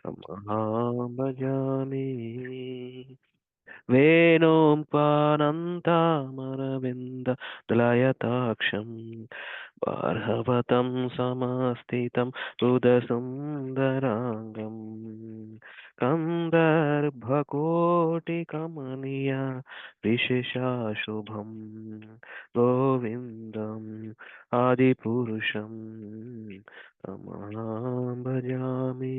तमहं भजामि वेणुं पानन्तामरविन्ददलयताक्षम् बार्हवतं समस्थितं बुधसुन्दराङ्गम् कन्दर्भकोटिकमनीय विशेषाशुभम् गोविन्दम् आदिपुरुषं तमहं भजामि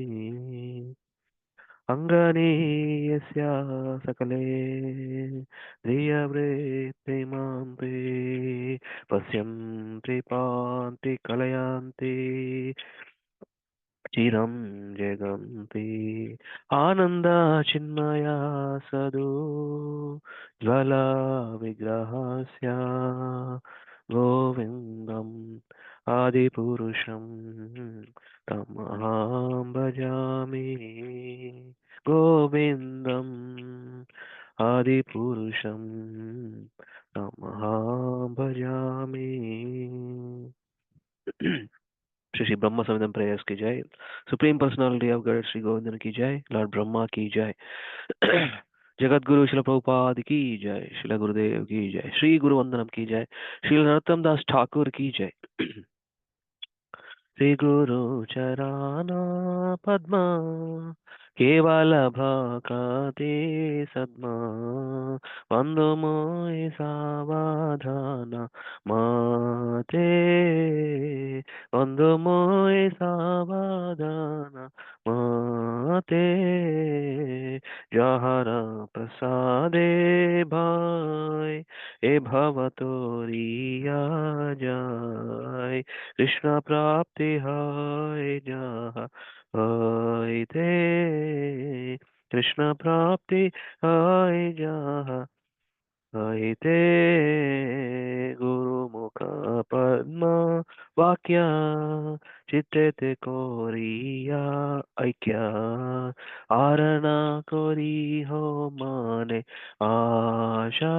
अङ्गनीयस्य सकले धियवृत्तिमान्ते पश्यन्ति पान्ति कलयन्ति चिरं जगन्ति आनन्दचिन्मया सदु ज्वला विग्रहस्य गोविन्दम् आदिपुरुषं तमहं भजामि गोविन्दम् आदिपुरुषं तमहं भजामि श्री श्री ब्रह्म संविधान प्रेयर्स की जय supreme personality of God Shri Govindan की जय लॉर्ड ब्रह्मा की जय जगत गुरु शिल प्रभुपाद की जय शिल गुरुदेव की जय श्री गुरु वंदनम की जय श्री नरोत्तम दास ठाकुर की जय श्री गुरु चरणा पद्मा केवल भक्ति सद्मा वंदो मोहि सावधान माते वंदो मोहि सावधान माते जहर प्रसादे भाई ए भवतोरिया जाय कृष्ण प्राप्ति है जहाँ है ते कृष्ण प्राप्ति है जहाँ है ते गुरुमुख पद्म वाक्य चित्ते ते कोरिया ऐक्य आरणा कोरी हो माने आशा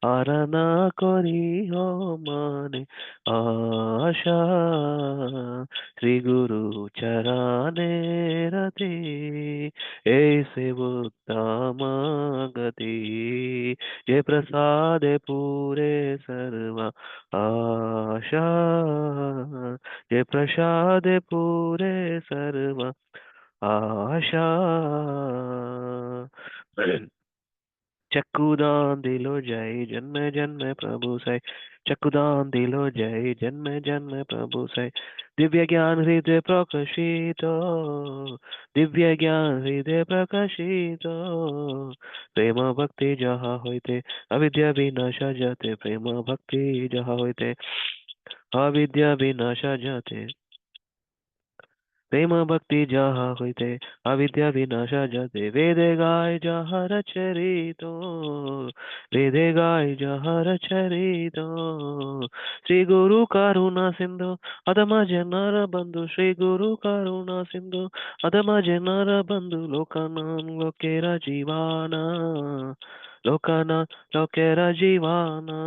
आरणा कोरी हो माने आशा श्री गुरु चराने रति ऐसे उत्तम गति जय प्रसाद पूरे सर्व आशा जय प्रसाद पूरे सर्व आशा चक्कुदान दिलो जय जन्म जन्म प्रभु से चक्कुदान दिलो जय जन्म जन्म प्रभु से दिव्य ज्ञान हृदय प्रकाशित दिव्य ज्ञान हृदय प्रकाशित प्रेम भक्ति जहाँ होते अविद्या विनाश जाते प्रेम भक्ति जहाँ होते अविद्या विनाश जाते प्रेम भक्ति जहाँ होते अविद्या विनाश जाते वेदे गाय जहाँ रचरितो वेदे गाय जहाँ रचरितो श्री गुरु करुणा सिंधु अधम जनर बंधु श्री गुरु करुणा सिंधु अधम जनर बंधु लोकनाम लोकेरा जीवाना लोकना लोकेरा जीवाना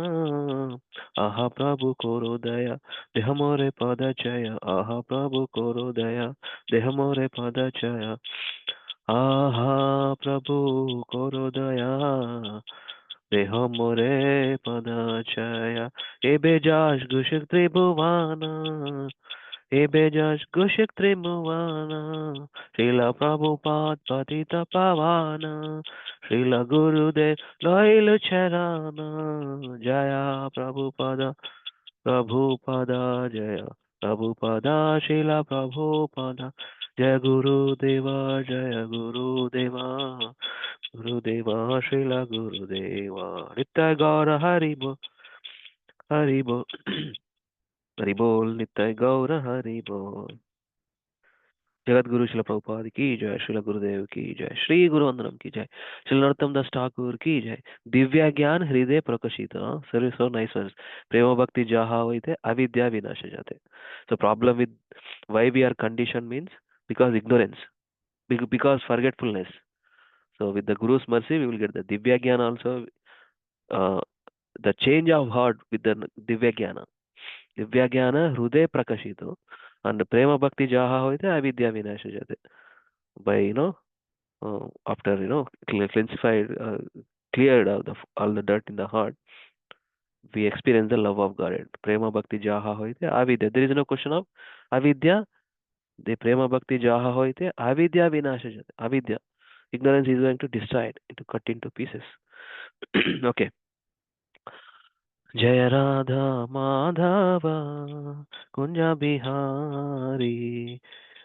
आहा प्रभु कोरो दया देह मोरे पद जय आहा प्रभु कोरो दया देह मोरे पद जय आहा प्रभु कोरो दया देह मोरे पद जय एबे जाश गुशिक त्रिभुवाना एबे जाश गुशिक त्रिभुवाना श्रीला प्रभुपाद पतित पावाना श्रीला गुरुदेव लैलु चराना जया प्रभुपद प्रभुपदा जय प्रभुपदा शिला प्रभुपदा जय गुरुदेवा जय गुरुदेवा गुरुदेवा शिला गुरुदेवा नित्य गौर हरिबो हरिबो हरिबोल नित्य गौर हरिबोल जगत गुरु शिला प्रभुपाद की जय शिला गुरुदेव की जय श्री गुरु वंदनम की जय श्री नरोत्तम दास ठाकुर की जय दिव्य ज्ञान हृदय प्रकाशित सर्विस so nice words प्रेम भक्ति जहा होते अविद्या विनाश जाते so problem with why we are conditioned means because ignorance because forgetfulness so with the guru's mercy we will get the divya jnana also uh, the change of heart with the divya jnana hruday prakashito And prema bhakti jaha hoite avidya vinasha jate. By after cleansified, cleared all the dirt in the heart, we experience the love of God. Prema bhakti jaha hoite avidya. There is no question of avidya. The prema bhakti jaha hoite avidya vinasha jate. Avidya. Ignorance is going to destroy it, to cut into pieces. Okay. जय राधा माधव कुंज बिहारी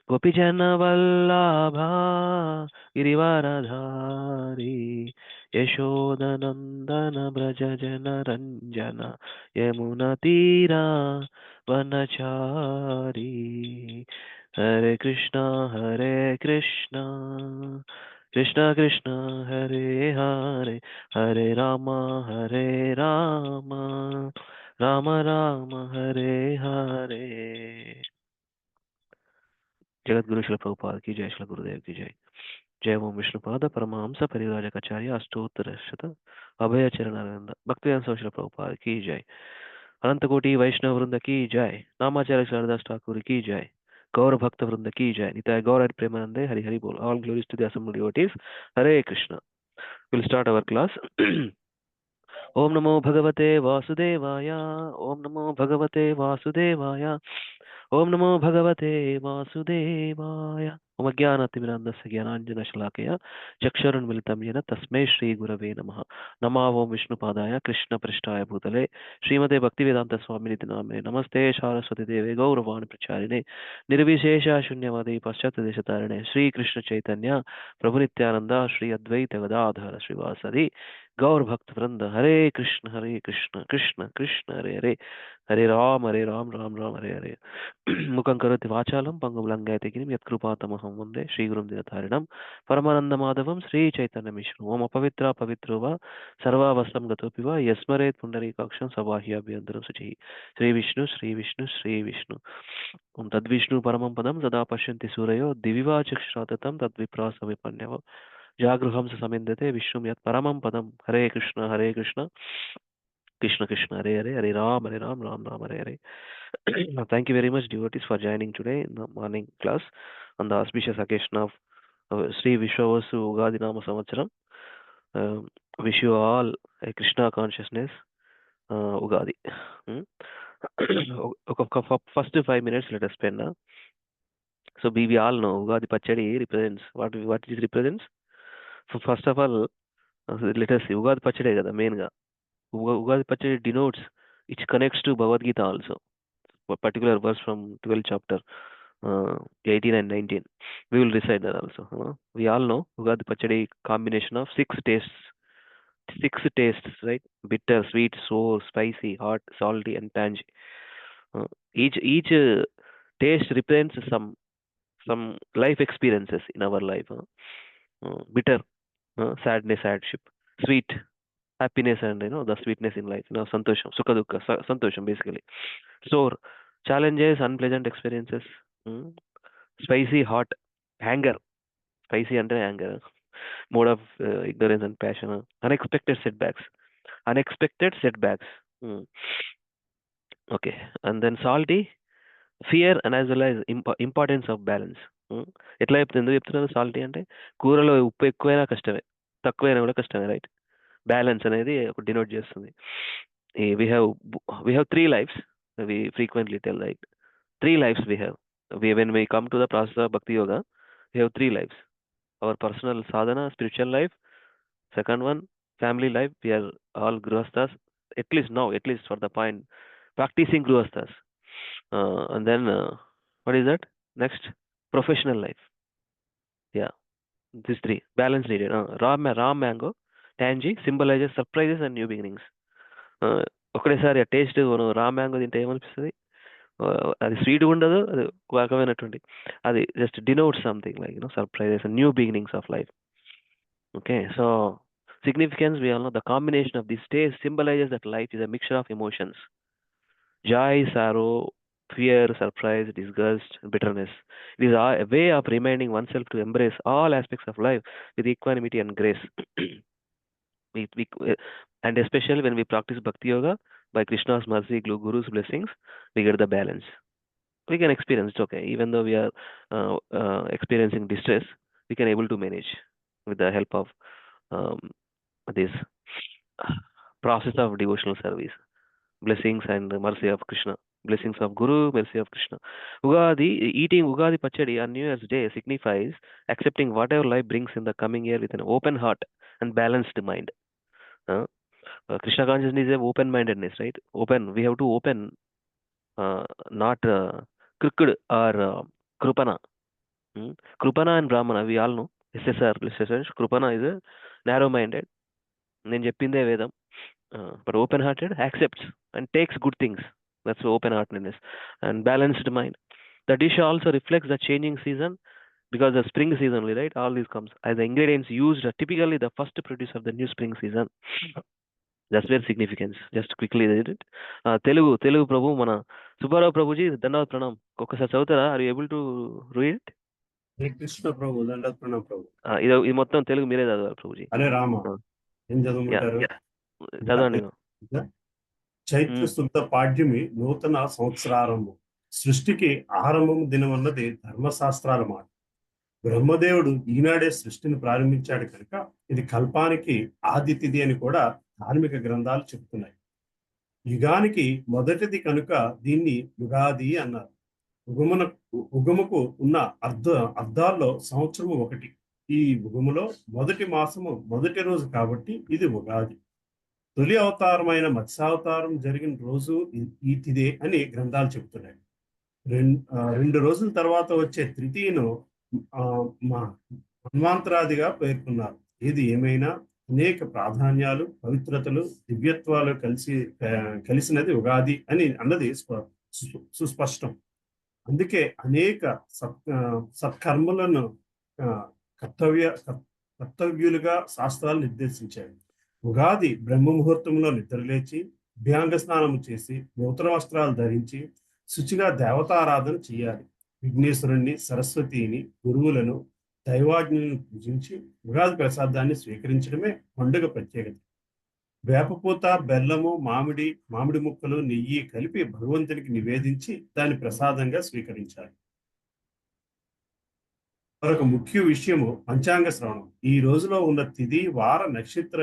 गोपीजन वल्लभा गिरिवरधारी यशोदनंदन ब्रज जन रंजन यमुना तीरा वनचारी हरे कृष्णा कृष्णा कृष्णा हरे हरे हरे राम राम राम हरे हरे. जगत गुरु श्री प्रभुपाद की जय. श्री गुरुदेव की जय. जय ओम विष्णुपाद परमहंस परिव्राजकाचार्य अष्टोत्तर शत अभय चरणानंद भक्तिवेदांत श्री प्रभुपाद की जय. अनंत कोटि वैष्णव वृंद की जय. नामाचार्य शारदास ठाकुर की जय. गौर भक्त वृंद की जय. निताय गौर हरि प्रेमानंदे हरि हरि बोल. All glories to the assembled devotees. Hare Krishna. We'll start our class. ओम नमो भगवते वासुदेवाय. ओम नमो भगवते वासुदेवाय. ओम नमो भगवते वासुदेवाय. ओम ज्ञानतिमिरान्धस्य ज्ञानाञ्जनशलाकया चक्षुरुन्मिलितं येन तस्मै श्रीगुरवे नमः. नमः ओम विष्णुपादाय कृष्णपृष्ठाय भूतले श्रीमते भक्तिवेदान्तस्वामिनिति नामिने नमस्ते सारस्वती देवे गौरवाणि प्रचारिणे निर्विशेष शून्यवादी पाश्चात्यदेशतारिणे श्रीकृष्णचैतन्य प्रभुनित्यानन्द श्री अद्वैत गदाधर श्रीवासदि गौर भक्त वृंद. हरे कृष्ण कृष्ण कृष्ण हरे हरे हरे राम राम राम हरे हरे. मुखं करोति वाचालं पङ्गुं लङ्घयति गिरिं यत्कृपातमहं वन्दे श्रीगुरुं दिनतारिणं परमानन्दमाधवं श्रीचैतन्यमिश्रम्. ओम अपवित्र पवित्रो वा सर्वावस्थं गतोऽपि वा यस्मरेत् पुण्डरीकाक्षं सबाह्याभ्यन्तरं शुचिः. श्री विष्णु ओम तद्विष्णु परमं पदं सदा पश्यन्ति सूरयो दिविवा चक्षुराततं तद्विप्रासविपन्यव जागृहंस समिन्दते विष्णुं यत् परमं पदं. हरे Krishna Krishna Krishna Hare Hare Hare Ram Ram Hare Hare. Thank you very much, devotees, for joining today in the morning class on the auspicious occasion of Sri Vishwavasu Ugadi Nama Samvatsaram. Wish you all a Krishna consciousness Ugadi. Hmm? First 5 minutes let us spend now. So we all know Ugadi Pachadi represents what it represents. So first of all, let us see Ugadi Pachadi kada main ga. Ugadi Pachadi denotes, it connects to Bhagavad Gita also. A particular verse from 12th chapter, 18 and 19. We will recite that also. We all know Ugadi Pachadi combination of six tastes, right? Bitter, sweet, sour, spicy, hot, salty, and tangy. Each taste represents some life experiences in our life. Bitter, sadness, hardship. Sweet, happiness, and the sweetness in life. Santosham, sukha dukkha, santosham basically. Sour, challenges, unpleasant experiences. Spicy, hot, anger. Spicy under anger. Mode of ignorance and passion. Unexpected setbacks. Unexpected setbacks. Hmm. Okay. And then salty, fear, and as well as importance of balance. ఎట్లా చెప్తుంది, ఎందుకు చెప్తున్నారు salty అంటే కూరలో ఉప్పు ఎక్కువైనా కష్టమే, తక్కువైనా కూడా కష్టమే, రైట్? బ్యాలెన్స్ అనేది ఒక డినోట్ చేస్తుంది. we have we have 3 lives. We frequently tell, right? 3 lives we have. When we come to the process of bhakti yoga, we have 3 lives. Our personal sadhana, spiritual life. Second one, family life. We are all grihasthas, at least for the point, practicing grihasthas. And then, what is that? Next, professional life. Yeah, these 3. Balance needed. Raw mango, tangy, symbolizes surprises and new beginnings. ఒకటేసారి ఆ taste raw mango తింటే ఏమనిపిస్తుంది? అది sweet ఉండదు, అది ఒక రకమైనటువంటి, అది just denote something like surprises and new beginnings of life. Okay, so significance, we all know the combination of these states symbolizes that life is a mixture of emotions: joy, sorrow, fear, surprise, disgust, bitterness. It is a way of reminding oneself to embrace all aspects of life with equanimity and grace. And especially when we practice bhakti yoga, by Krishna's mercy, Guru's blessings, we get the balance. we can experience. It's okay. Even though we are experiencing distress, we can able to manage with the help of um, this process of devotional service. Blessings and mercy of Krishna. Blessings of Guru, mercy of Krishna. Ugadi, eating Ugadi Pachadi on New Year's Day signifies accepting whatever life brings in the coming year with an open heart and balanced mind. Uh, Krishna consciousness is a open-mindedness, right? Open. We have to open, not crooked or krupana. Krupana and Brahmana, we all know. SSR, Krupana is a narrow-minded. నేను చెప్పిందే వేదం. But open-hearted accepts and takes good things. That's open-heartedness and balanced mind. The dish also reflects the changing season because the spring season, right? All these comes as the ingredients used are typically the first produce of the new spring season. That's their significance. Just quickly read it. Telugu Prabhu మన సుబ్బారావు ప్రభుజీ దండవత్ ప్రణాం ఒక్కసారి చదువుతారా? Are you able to read it? Hare Krishna ప్రభు, దండవత్ ప్రణాం ప్రభు. ఇది మొత్తం తెలుగు మీరే చదవాలి ప్రభుజీ. అరే రామ, ఏం చదవమంటారు? చదవండి. చైత్ర శుద్ధ పాడ్యమి నూతన సంవత్సరారంభం. సృష్టికి ఆరంభం దినం అన్నది ధర్మశాస్త్రాల మాట. బ్రహ్మదేవుడు ఈనాడే సృష్టిని ప్రారంభించాడు కనుక ఇది కల్పానికి ఆది తిథి అని కూడా ధార్మిక గ్రంథాలు చెబుతున్నాయి. యుగానికి మొదటిది కనుక దీన్ని యుగాది అన్నారు. ఉగముకు ఉన్న అర్థాల్లో సంవత్సరము ఒకటి. ఈ యుగములో మొదటి మాసము మొదటి రోజు కాబట్టి ఇది ఉగాది. తొలి అవతారమైన మత్స్యావతారం జరిగిన రోజు ఈ తిథే అని గ్రంథాలు చెబుతున్నాయి. రెండు రోజుల తర్వాత వచ్చే తృతీయను మన్వంతరాదిగా పేర్కొన్నారు. ఇది ఏమైనా అనేక ప్రాధాన్యాలు, పవిత్రతలు, దివ్యత్వాలు కలిసినది ఉగాది అని అన్నది సుస్పష్టం. అందుకే అనేక సత్కర్మలను కర్తవ్యులుగా శాస్త్రాలు నిర్దేశించాయి. ఉగాది బ్రహ్మ ముహూర్తంలో నిద్రలేచి అభ్యాంగ స్నానం చేసి నూతన వస్త్రాలు ధరించి శుచిగా దేవతారాధన చేయాలి. విఘ్నేశ్వరుణ్ణి, సరస్వతిని, గురువులను, దైవాజ్ఞలను పూజించి ఉగాది ప్రసాదాన్ని స్వీకరించడమే పండుగ ప్రత్యేకత. వేపపూత, బెల్లము, మామిడి ముక్కలు, నెయ్యి కలిపి భగవంతునికి నివేదించి దాన్ని ప్రసాదంగా స్వీకరించాలి. మరొక ముఖ్య విషయము పంచాంగ శ్రవణం. ఈ రోజులో ఉన్న తిథి, వార, నక్షత్ర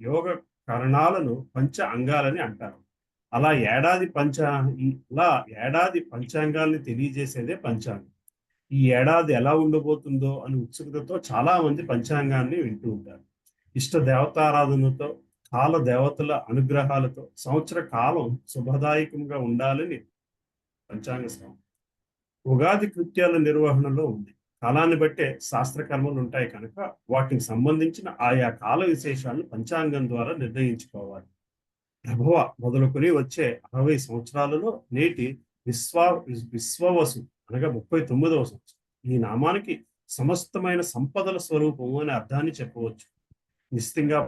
యోగ కరణాలను పంచ అంగాలని అంటారు. అలా ఏడాది పంచాంగాల్ని తెలియజేసేదే పంచాంగం. ఈ ఏడాది ఎలా ఉండబోతుందో అని ఉత్సుకతతో చాలా మంది పంచాంగాన్ని వింటూ ఉంటారు. ఇష్ట దేవతారాధనతో, కాల దేవతల అనుగ్రహాలతో సంవత్సర కాలం శుభదాయకంగా ఉండాలని పంచాంగ శ్రవణం. ఉగాది కృత్యాల నిర్వహణలో ఉంది. కాలాన్ని బట్టే శాస్త్రకర్మలు ఉంటాయి కనుక వాటికి సంబంధించిన ఆయా కాల విశేషాలను పంచాంగం ద్వారా నిర్ణయించుకోవాలి. ప్రభవ మొదలుకొని వచ్చే 60 సంవత్సరాలలో నేటి విశ్వవసు అనగా 39వ సంవత్సరం. ఈ నామానికి సమస్తమైన సంపదల స్వరూపము అనే అర్థాన్ని చెప్పవచ్చు. నిశ్చితంగా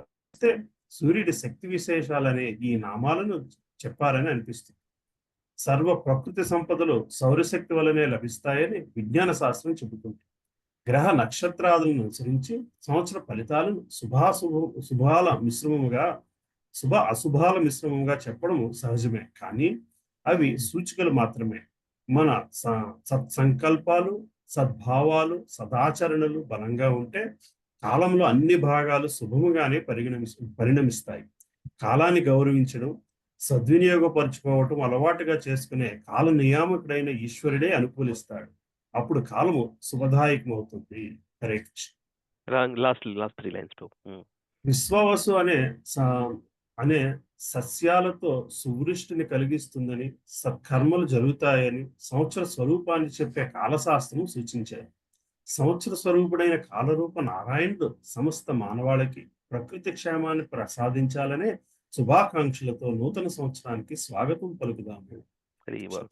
సూర్యుడి శక్తి విశేషాలనే ఈ నామాలను చెప్పారని అనిపిస్తుంది. సర్వ ప్రకృతి సంపదలు సౌరశక్తి వలనే లభిస్తాయని విజ్ఞాన శాస్త్రం చెబుతుంది. గ్రహ నక్షత్రాలను అనుసరించి సంవత్సర ఫలితాలను శుభ అశుభాల మిశ్రమంగా చెప్పడము సహజమే. కానీ అవి సూచికలు మాత్రమే. మన సత్సంకల్పాలు, సద్భావాలు, సదాచరణలు బలంగా ఉంటే కాలంలో అన్ని భాగాలు శుభముగానే పరిణమిస్తాయి. కాలాన్ని గౌరవించడం, సద్వినియోగపరుచుకోవటం అలవాటుగా చేసుకునే కాల నియామకుడైన ఈశ్వరుడే అనుకూలిస్తాడు. అప్పుడు కాలము శుభదాయకం అవుతుంది. హరే కృష్ణ. Last 3 lines. విశ్వవసు అనే సస్యాలతో సువృష్టిని కలిగిస్తుందని, సత్కర్మలు జరుగుతాయని సంవత్సర స్వరూపాన్ని చెప్పే కాలశాస్త్రం సూచించాయి. సంవత్సర స్వరూపుడైన కాలరూప నారాయణుడు సమస్త మానవాళికి ప్రకృతి క్షేమాన్ని ప్రసాదించాలనే శుభాకాంక్షలతో నూతన సంవత్సరానికి స్వాగతం పలుకుదాము.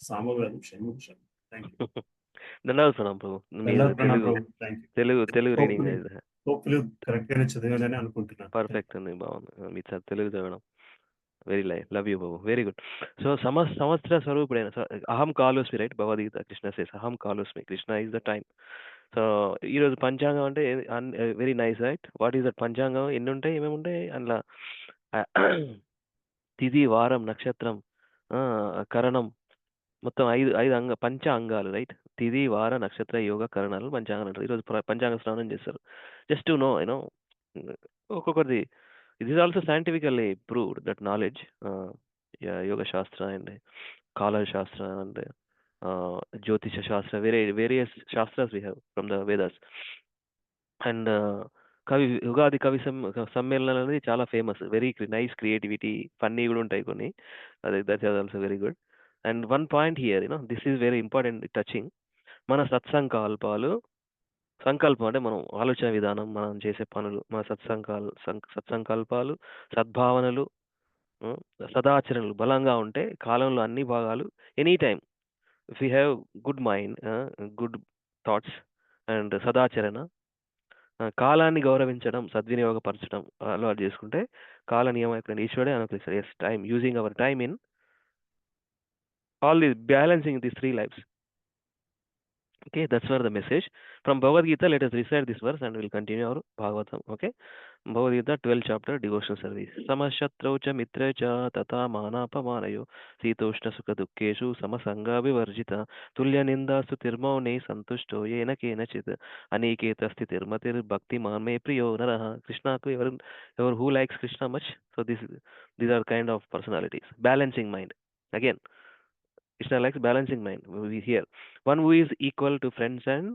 సామవేదం షణ్ముఖం. తెలుగు రీడింగ్ కరెక్ట్ గానే చదివానని అనుకుంటున్నాను. పర్ఫెక్ట్ ఉంది, బాగుంది. మీ తెలుగు చదవడం వెరీ లవ్ యూ బాబు, వెరీ గుడ్. సో సంవత్సర స్వరూపుడైన అహం కాలోస్మి, రైట్? భగవద్గీత కృష్ణ సేస్ అహం కాలోస్మి, Krishna is the time. So ఈరోజు పంచాంగం అంటే very nice, right? What is that panchangam? ఎన్ని ఉంటాయి, ఏమేమి ఉంటాయి అందులో? తిథి, వారం, నక్షత్రం, కరణం, మొత్తం ఐదు పంచ అంగాలు, రైట్? తిథి, వార, నక్షత్ర, యోగ, కరణాలు పంచాంగాలు అంటారు. ఈరోజు పంచాంగ స్నానం చేస్తారు. జస్ట్ టు నో యూనో ఒక్కొక్కరిది. It is also scientifically proved that knowledge, yoga shastra and kala shastra and jyotisha shastra, various shastras we have from the Vedas. And Ugadi కవి సమ్మేళనాలు అనేది చాలా famous. Very nice creativity, funny కూడా ఉంటాయి కొన్ని. That is also very good. And one point here, this is very important, touching. మన సత్సంకల్పాలు, సంకల్పం అంటే మనం ఆలోచన విధానం, మనం చేసే పనులు, మన సత్సంకల్పాలు, సద్భావనలు, సదాచరణలు బలంగా ఉంటే కాలంలో అన్ని భాగాలు any time if you have good mind, good thoughts and సదాచరణ, కాలాన్ని గౌరవించడం, సద్వినియోగపరచడం అలవాటు చేసుకుంటే కాల నియమం ఇక్కడ ఈశ్వరుడే అనుకరిస్తాడు. Yes, time, using our time in all these, balancing these three lives. Okay, that's where the message from Bhagavad Gita. Let us recite this verse and we'll continue our Bhagavatam. Okay, Bhagavad Gita 12th chapter, devotional service. Samashatrau cha mitra cha tata manapamanayo sitoshna sukha dukkeshu samasanga vivarjita tulya ninda stutirmaune santushto yena kenachit aniketa sthitirmatir bhakti man me priyo naraha. Krishna ko ever who likes Krishna much? So these are kind of personalities. Balancing mind. Again, Krishna likes balancing mind. We hear one who is equal to friends and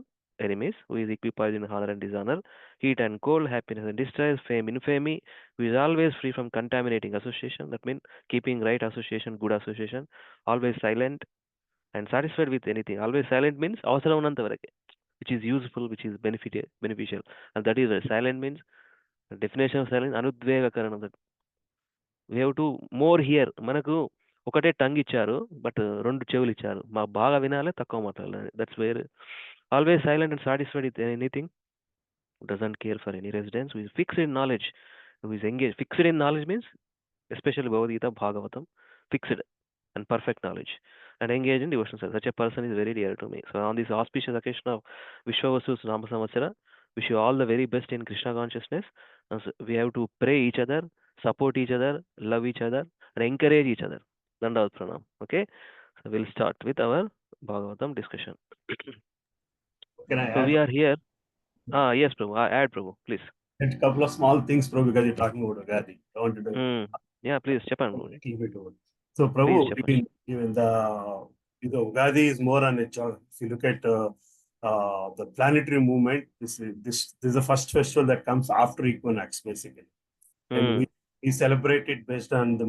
enemies, who is equipoised in honor and dishonor, heat and cold, happiness and distress, fame, infamy, who is always free from contaminating association. That means keeping right association, good association, always silent and satisfied with anything. Always silent means అవసరం ఉన్నంత వరకే, which is useful, which is beneficial, and that is silent means definition of silence, అనుద్వేగకరణం. That we have to more hear. మనకు ఒకటే tongue ఇచ్చారు, but రెండు చెవులు ఇచ్చారు. మా బాగా వినాలి, తక్కువ మాట్లాడాలి. That's where always silent and satisfied with anything, doesn't care for any residence, who is fixed in knowledge, who is engaged. Fixed in knowledge means, especially Bhagavad Gita, Bhagavatam, fixed and perfect knowledge, and engaged in devotional service. Such a person is very dear to me. So on this auspicious occasion of Vishwavasu Nama Samvatsara, wish you all the very best in Krishna consciousness. And so we have to pray each other, support each other, love each other, and encourage each other. Dandavat Pranam. Okay, so we'll start with our Bhagavatam discussion. Can I So add? we are here. Yes, Prabhu. Add, Prabhu, please. A couple of small things, Prabhu, because you're talking about Ugadi. I want to do Yeah, please, Japan. a little bit over. So, Please, Prabhu, Japan. even the Ugadi is more on a job. If you look at the planetary movement, this is the first festival that comes after equinox, basically. And we celebrate it based on the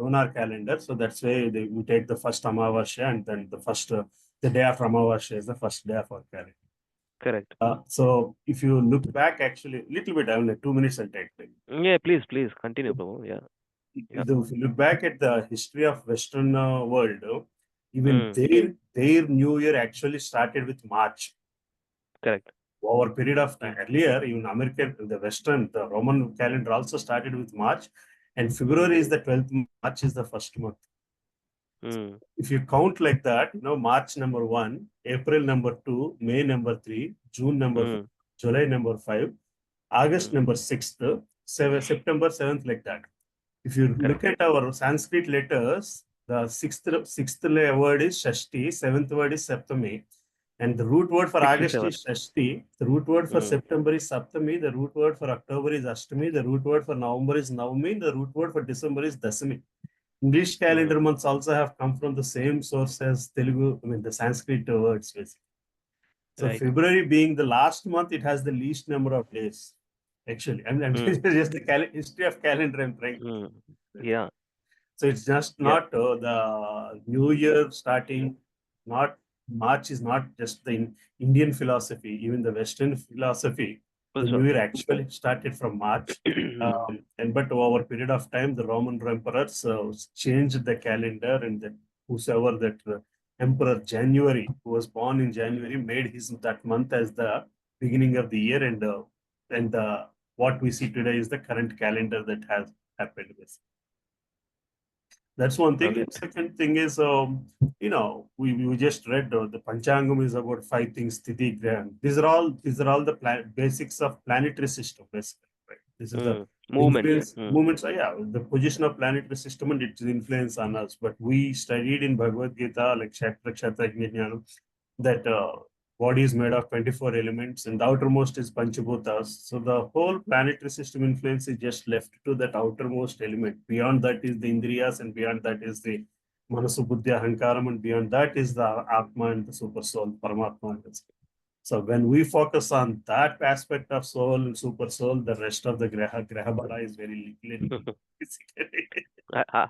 lunar calendar. So that's why we take the first Amavasya, and then the day after Amavasya is the first day of our calendar. Correct. So if you look back, actually, a little bit, I have 2 minutes I'll take. Yeah, please continue, Prabhu. Yeah. If you look back at the history of Western world, even their New Year actually started with March. Correct. Over a period of time. Earlier, even American, the Roman calendar also started with March, and February is the 12th, March is the first month. If you count like that, March number 1, April number 2, May number 3, June number 4, July number 5, August number 6th, September 7th, like that. If you look at our Sanskrit letters, the sixth word is Shashti, 7th word is Saptami, and the root word for August is Shashti, the root word for September is Saptami, the root word for October is Ashtami, the root word for November is Navami, the root word for December is Dasami. English calendar months also have come from the same source as Telugu, the Sanskrit words, basically. So right. February being the last month, it has the least number of days. Actually, I'm just the history of calendar I'm trying. Yeah. So it's just not the New Year starting. Not March is not just the Indian philosophy, even the Western philosophy. The New Year actually started from March, but over a period of time, the Roman emperors changed the calendar, and whosoever that emperor January, who was born in January, made that month as the beginning of the year, and what we see today is the current calendar that has happened. That's one thing. And second thing is, we just read the Panchangam is about 5 things. These are all the basics of planetary system, basically. Right? This is the Movements. influence movements. Yeah, the position of planetary system and its influence on us. But we studied in Bhagavad Gita, like Kshetra, Kshetra, Jnana, that body is made of 24 elements and the outermost is Panchabhutas. So the whole planetary system influence is just left to that outermost element. Beyond that is the Indriyas, and beyond that is the Manasu Buddhi Ahankaram, and beyond that is the Atma and the super soul, Paramatma. So when we focus on that aspect of soul and super soul, the rest of the Graha Bala is very little.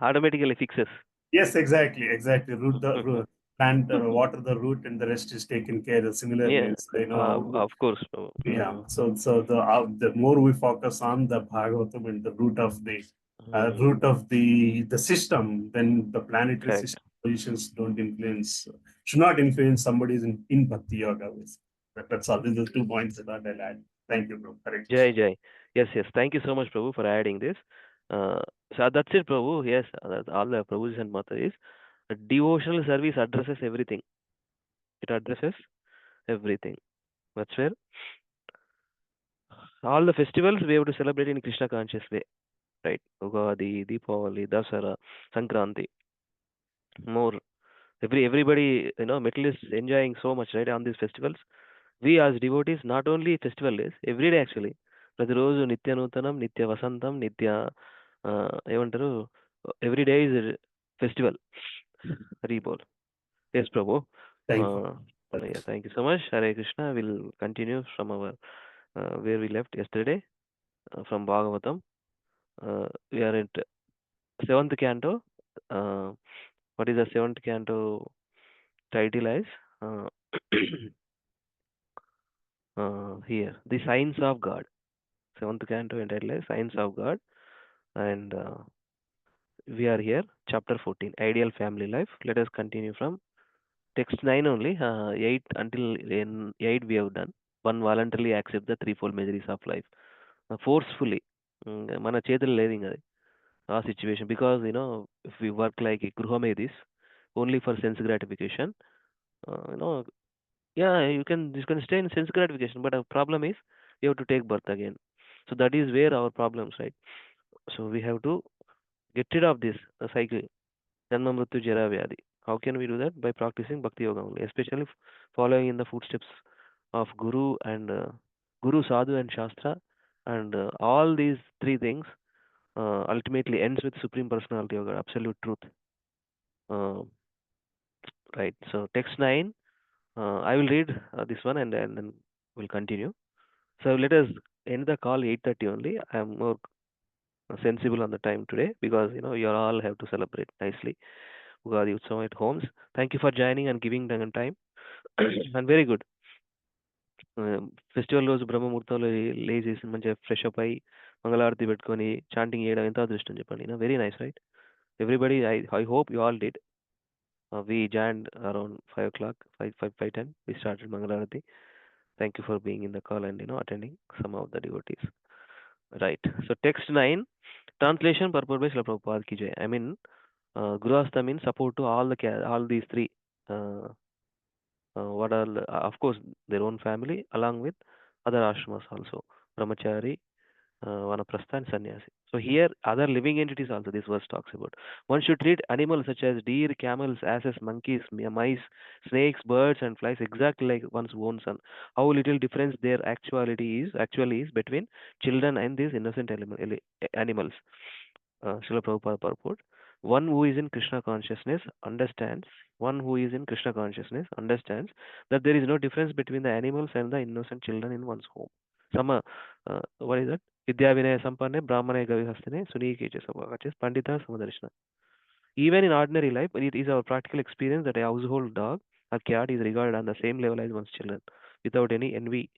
Automatically fixes. Yes, exactly. Root the root, plant, water the root, and the rest is taken care of. Similarly, Yeah, it's, you know, of course. yeah. So the more we focus on the Bhagavatam and the root of the system, then the planetary Correct. system positions don't influence, should not influence somebody's in Bhakti Yoga. That's all. These are the 2 points that I'll add. Thank you, bro. Correct. Jai Jai. Yes, yes. Thank you so much, Prabhu, for adding this. Uh, so that's it, Prabhu. Yes, that's all the Prabhu's and Mata is. Devotional service addresses everything. It addresses everything. That's where all the festivals we have to celebrate in Krishna conscious way, right? Ugadi, Deepavali, Dasara, Sankranti. More everybody, metalists enjoying so much, right, on these festivals. We as devotees, not only festival days, every day actually. ప్రతిరోజు నిత్య నూతనం నిత్య వసంతం నిత్య ఏమంటారు every day is festival Hari బోల్ yes ప్రభు Thank you. uh, yeah, thank you so much. Hare Krishna. We'll continue from our where we left yesterday from Bhagavatam. We are at seventh canto. uh, what is the seventh canto title as? uh, here the signs of God. Seventh canto entitled as Signs of God, and we are here, chapter 14, Ideal Family Life. Let us continue from text 9 only. 8 until in 8 we have done. One voluntarily accept the threefold measures of life. Forcefully. మన చేతులు లేదు ఇంకా అది ఆ situation because if we work like a గృహమేదిస్ only for sense gratification, you know yeah, you can stay in sense gratification, but our problem is you have to take birth again. So that is where our problems, right? So we have to get rid of this cycle, janma mrityu jara vyadi. How can we do that? By practicing bhakti yoga only, especially following in the footsteps of guru and guru, sadhu and shastra, and all these three things ultimately ends with supreme personality yoga, absolute truth. uh, right, so text 9, I will read this one, and then we'll continue. So let us end the call 8:30 only. I am more sensible on the time today because you all have to celebrate nicely Ugadi Utsavam at homes. Thank you for joining and giving them time. And very good. Festival రోజు బ్రహ్మముహూర్తంలో లేచేసి మంచిగా fresh up అయ్యి మంగళారతి పెట్టుకొని chanting చేయడం ఎంత అదృష్టం చెప్పండి. Very nice, right? Everybody, I hope you all did. We joined around 5 o'clock, 5:10. We started Mangalarati. Thank you for being in the call and attending some of the devotees. Right. So text 9, translation purport by Srila Prabhupada ki jai. I mean, Gurasta means support to all these three. Uh, what are of course their own family along with other ashramas also, brahmachari, vanaprastha and sannyasi. So here other living entities also this verse talks about. One should treat animals such as deer, camels, asses, monkeys, mice, snakes, birds and flies exactly like one's own son. How little difference there actually is between children and these innocent animals. Srila Prabhupada purport. One who is in Krishna consciousness understands, one who is in Krishna consciousness understands that there is no difference between the animals and the innocent children in one's home. What is that? Vidya Vinaya Sampanne, Brahmane Gavihastane, Sunike Chesavakaches, Pandita Samadarishna. Even in ordinary life, it is our practical experience that a household dog or cat is regarded on the same level as one's children without any envy.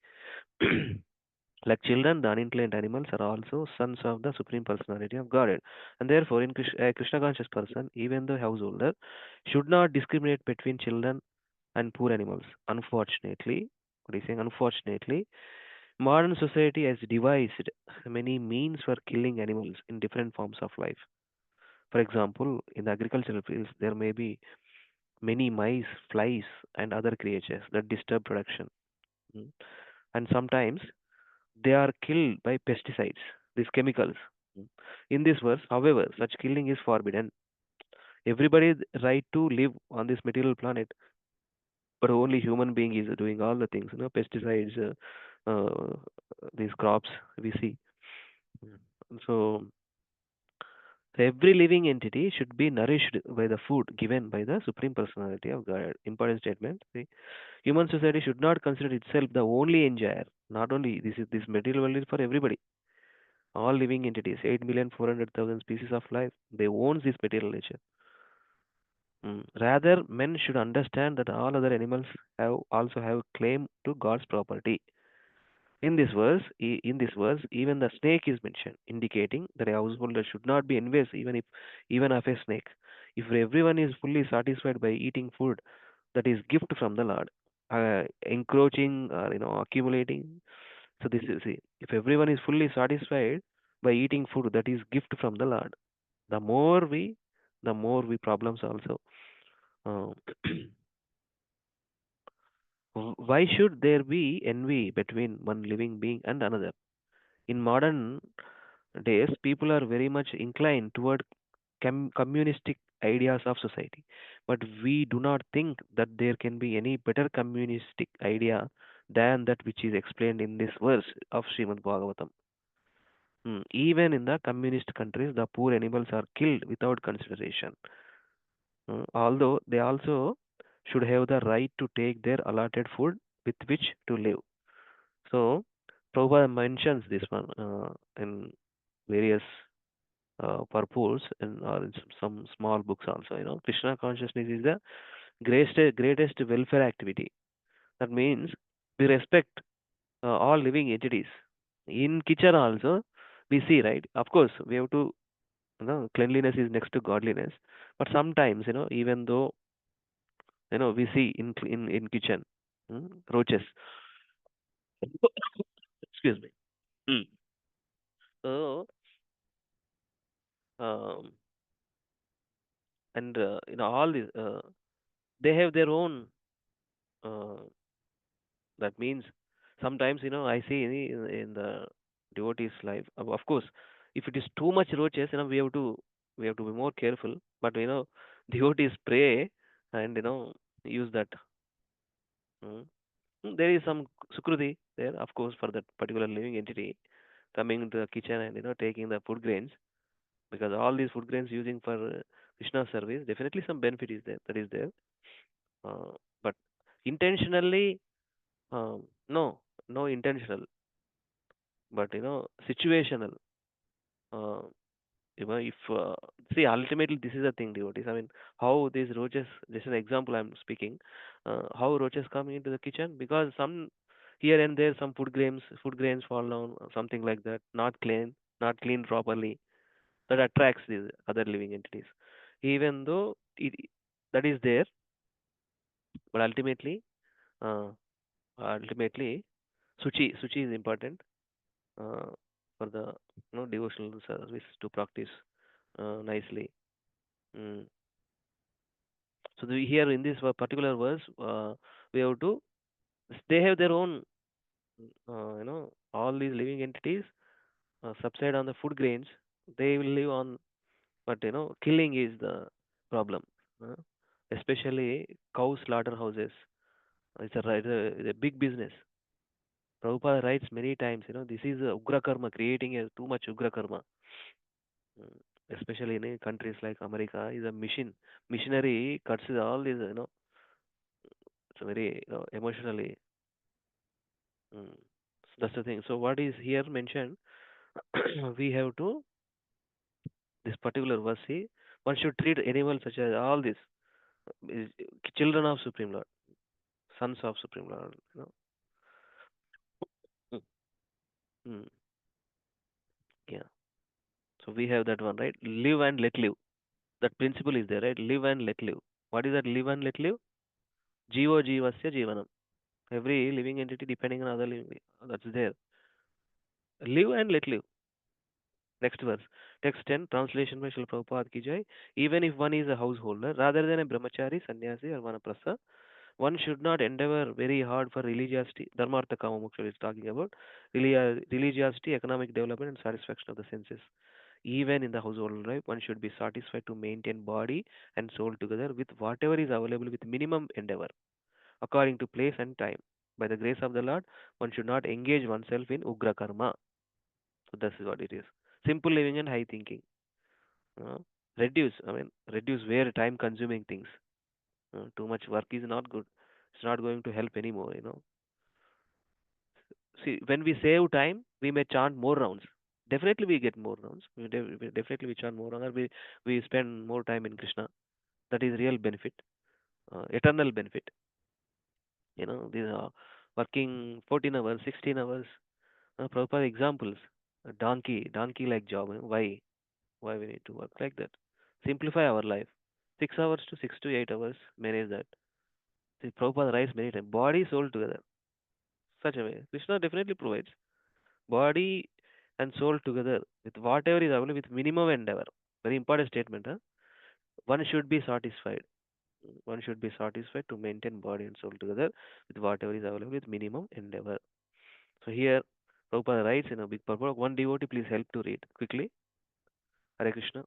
Like children, the unintelligent animals are also sons of the Supreme Personality of Godhead. And therefore, in a Krishna conscious person, even the householder, should not discriminate between children and poor animals. Unfortunately, what is saying? Unfortunately, modern society has devised many means for killing animals in different forms of life. For example, in the agricultural fields, there may be many mice, flies, and other creatures that disturb production. Mm. And sometimes they are killed by pesticides. these chemicals. Mm. In this verse, however, such killing is forbidden. Everybody is right to live on this material planet, but only human being is doing all the things, pesticides, these crops we see. Mm. So every living entity should be nourished by the food given by the Supreme Personality of God. Important statement. See, human society should not consider itself the only enjoyer. Not only this material world is for everybody. All living entities, 8,400,000 species of life, they own this material nature. Rather, men should understand that all other animals have also have claim to God's property. In this verse, even the snake is mentioned, indicating that a householder should not be envious even of a snake. If everyone is fully satisfied by eating food that is gift from the Lord, encroaching or accumulating. So this is see, if everyone is fully satisfied by eating food that is gift from the Lord, the more we, the more we problems also. Uh, why should there be envy between one living being and another? In modern days, people are very much inclined toward communistic ideas of society. But we do not think that there can be any better communistic idea than that which is explained in this verse of Srimad Bhagavatam. Even in the communist countries, the poor animals are killed without consideration. Although they also should have the right to take their allotted food with which to live. So, Prabhupada mentions this one in various purports and or in some small books also. Krishna consciousness is the greatest welfare activity. That means we respect all living entities. In kitchen also, we see, right? Of course, we have to, cleanliness is next to godliness. But sometimes, even though, we see in kitchen, roaches. Excuse me. Mm. So, um, and all these, they have their own. Uh, that means sometimes, I see in the devotees' life. Of course, if it is too much roaches, we have to be more careful. But devotees pray and use that. Mm. There is some sukruti there, of course, for that particular living entity coming into the kitchen and taking the food grains, because all these food grains using for Krishna service, definitely some benefit is there. That is there. Uh, but intentionally, no, no intentional, but situational. Uh, if see, ultimately this is the thing, devotees. I mean, how these roaches, just an example I'm speaking, how roaches come into the kitchen, because some here and there some food grains fall down, something like that, not cleaned properly, that attracts these other living entities. Even though that is there, but uh, ultimately, suchi is important uh, for the devotional service to practice nicely. Mm. So here in this particular verse, we have to. They have their own, all these living entities subside on the food grains. They will live on, but killing is the problem. Uh, Especially cow slaughterhouses. It's a big business. Prabhupada writes many times, this is a ugra karma, creating a too much ugra karma. Mm. Especially in countries like America, is a missionary cuts all these, it's a very emotionally. Mm. So that's the thing. So what is here mentioned, we have to this particular verse. See, one should treat animals such as all these is children of Supreme Lord, sons of Supreme Lord. Mm, mm, yeah. So we have that one, right? Live and let live. That principle is there, right? Live and let live. What is that? Live and let live. Jivo jivasya jivanam. Every living entity depending on other living. That's there. Live and let live. Next verse. Text 10, translation by Srila Prabhupada ki jai. Even if one is a householder, rather than a brahmachari, sannyasi, or vanaprastha, One should not endeavor very hard for religiosity. Dharmartha Kama Moksha is talking about religiosity, economic development, and satisfaction of the senses. Even in the household life, one should be satisfied to maintain body and soul together with whatever is available with minimum endeavor, according to place and time. By the grace of the Lord, one should not engage oneself in ugra karma. So this is what it is. Simple living and high thinking. Uh, reduce where time consuming things. Too much work is not good. It's not going to help anymore. See, when we save time, we may chant more rounds. Definitely, we get more rounds. Definitely we chant more rounds. Or we spend more time in Krishna. That is real benefit, eternal benefit. These are working 14 hours, 16 hours. Proper examples. A donkey like job. Why we need to work like that? Simplify our life. 6 hours to 6 to 8 hours. Manage that. The Prabhupada writes many times. Body, soul together. Such a way. Krishna definitely provides. Body and soul together with whatever is available with minimum endeavor. Very important statement. Huh? One should be satisfied. One should be satisfied to maintain body and soul together with whatever is available with minimum endeavor. So here, Prabhupada writes in a big purport. One devotee, please help to read quickly. Hare Krishna.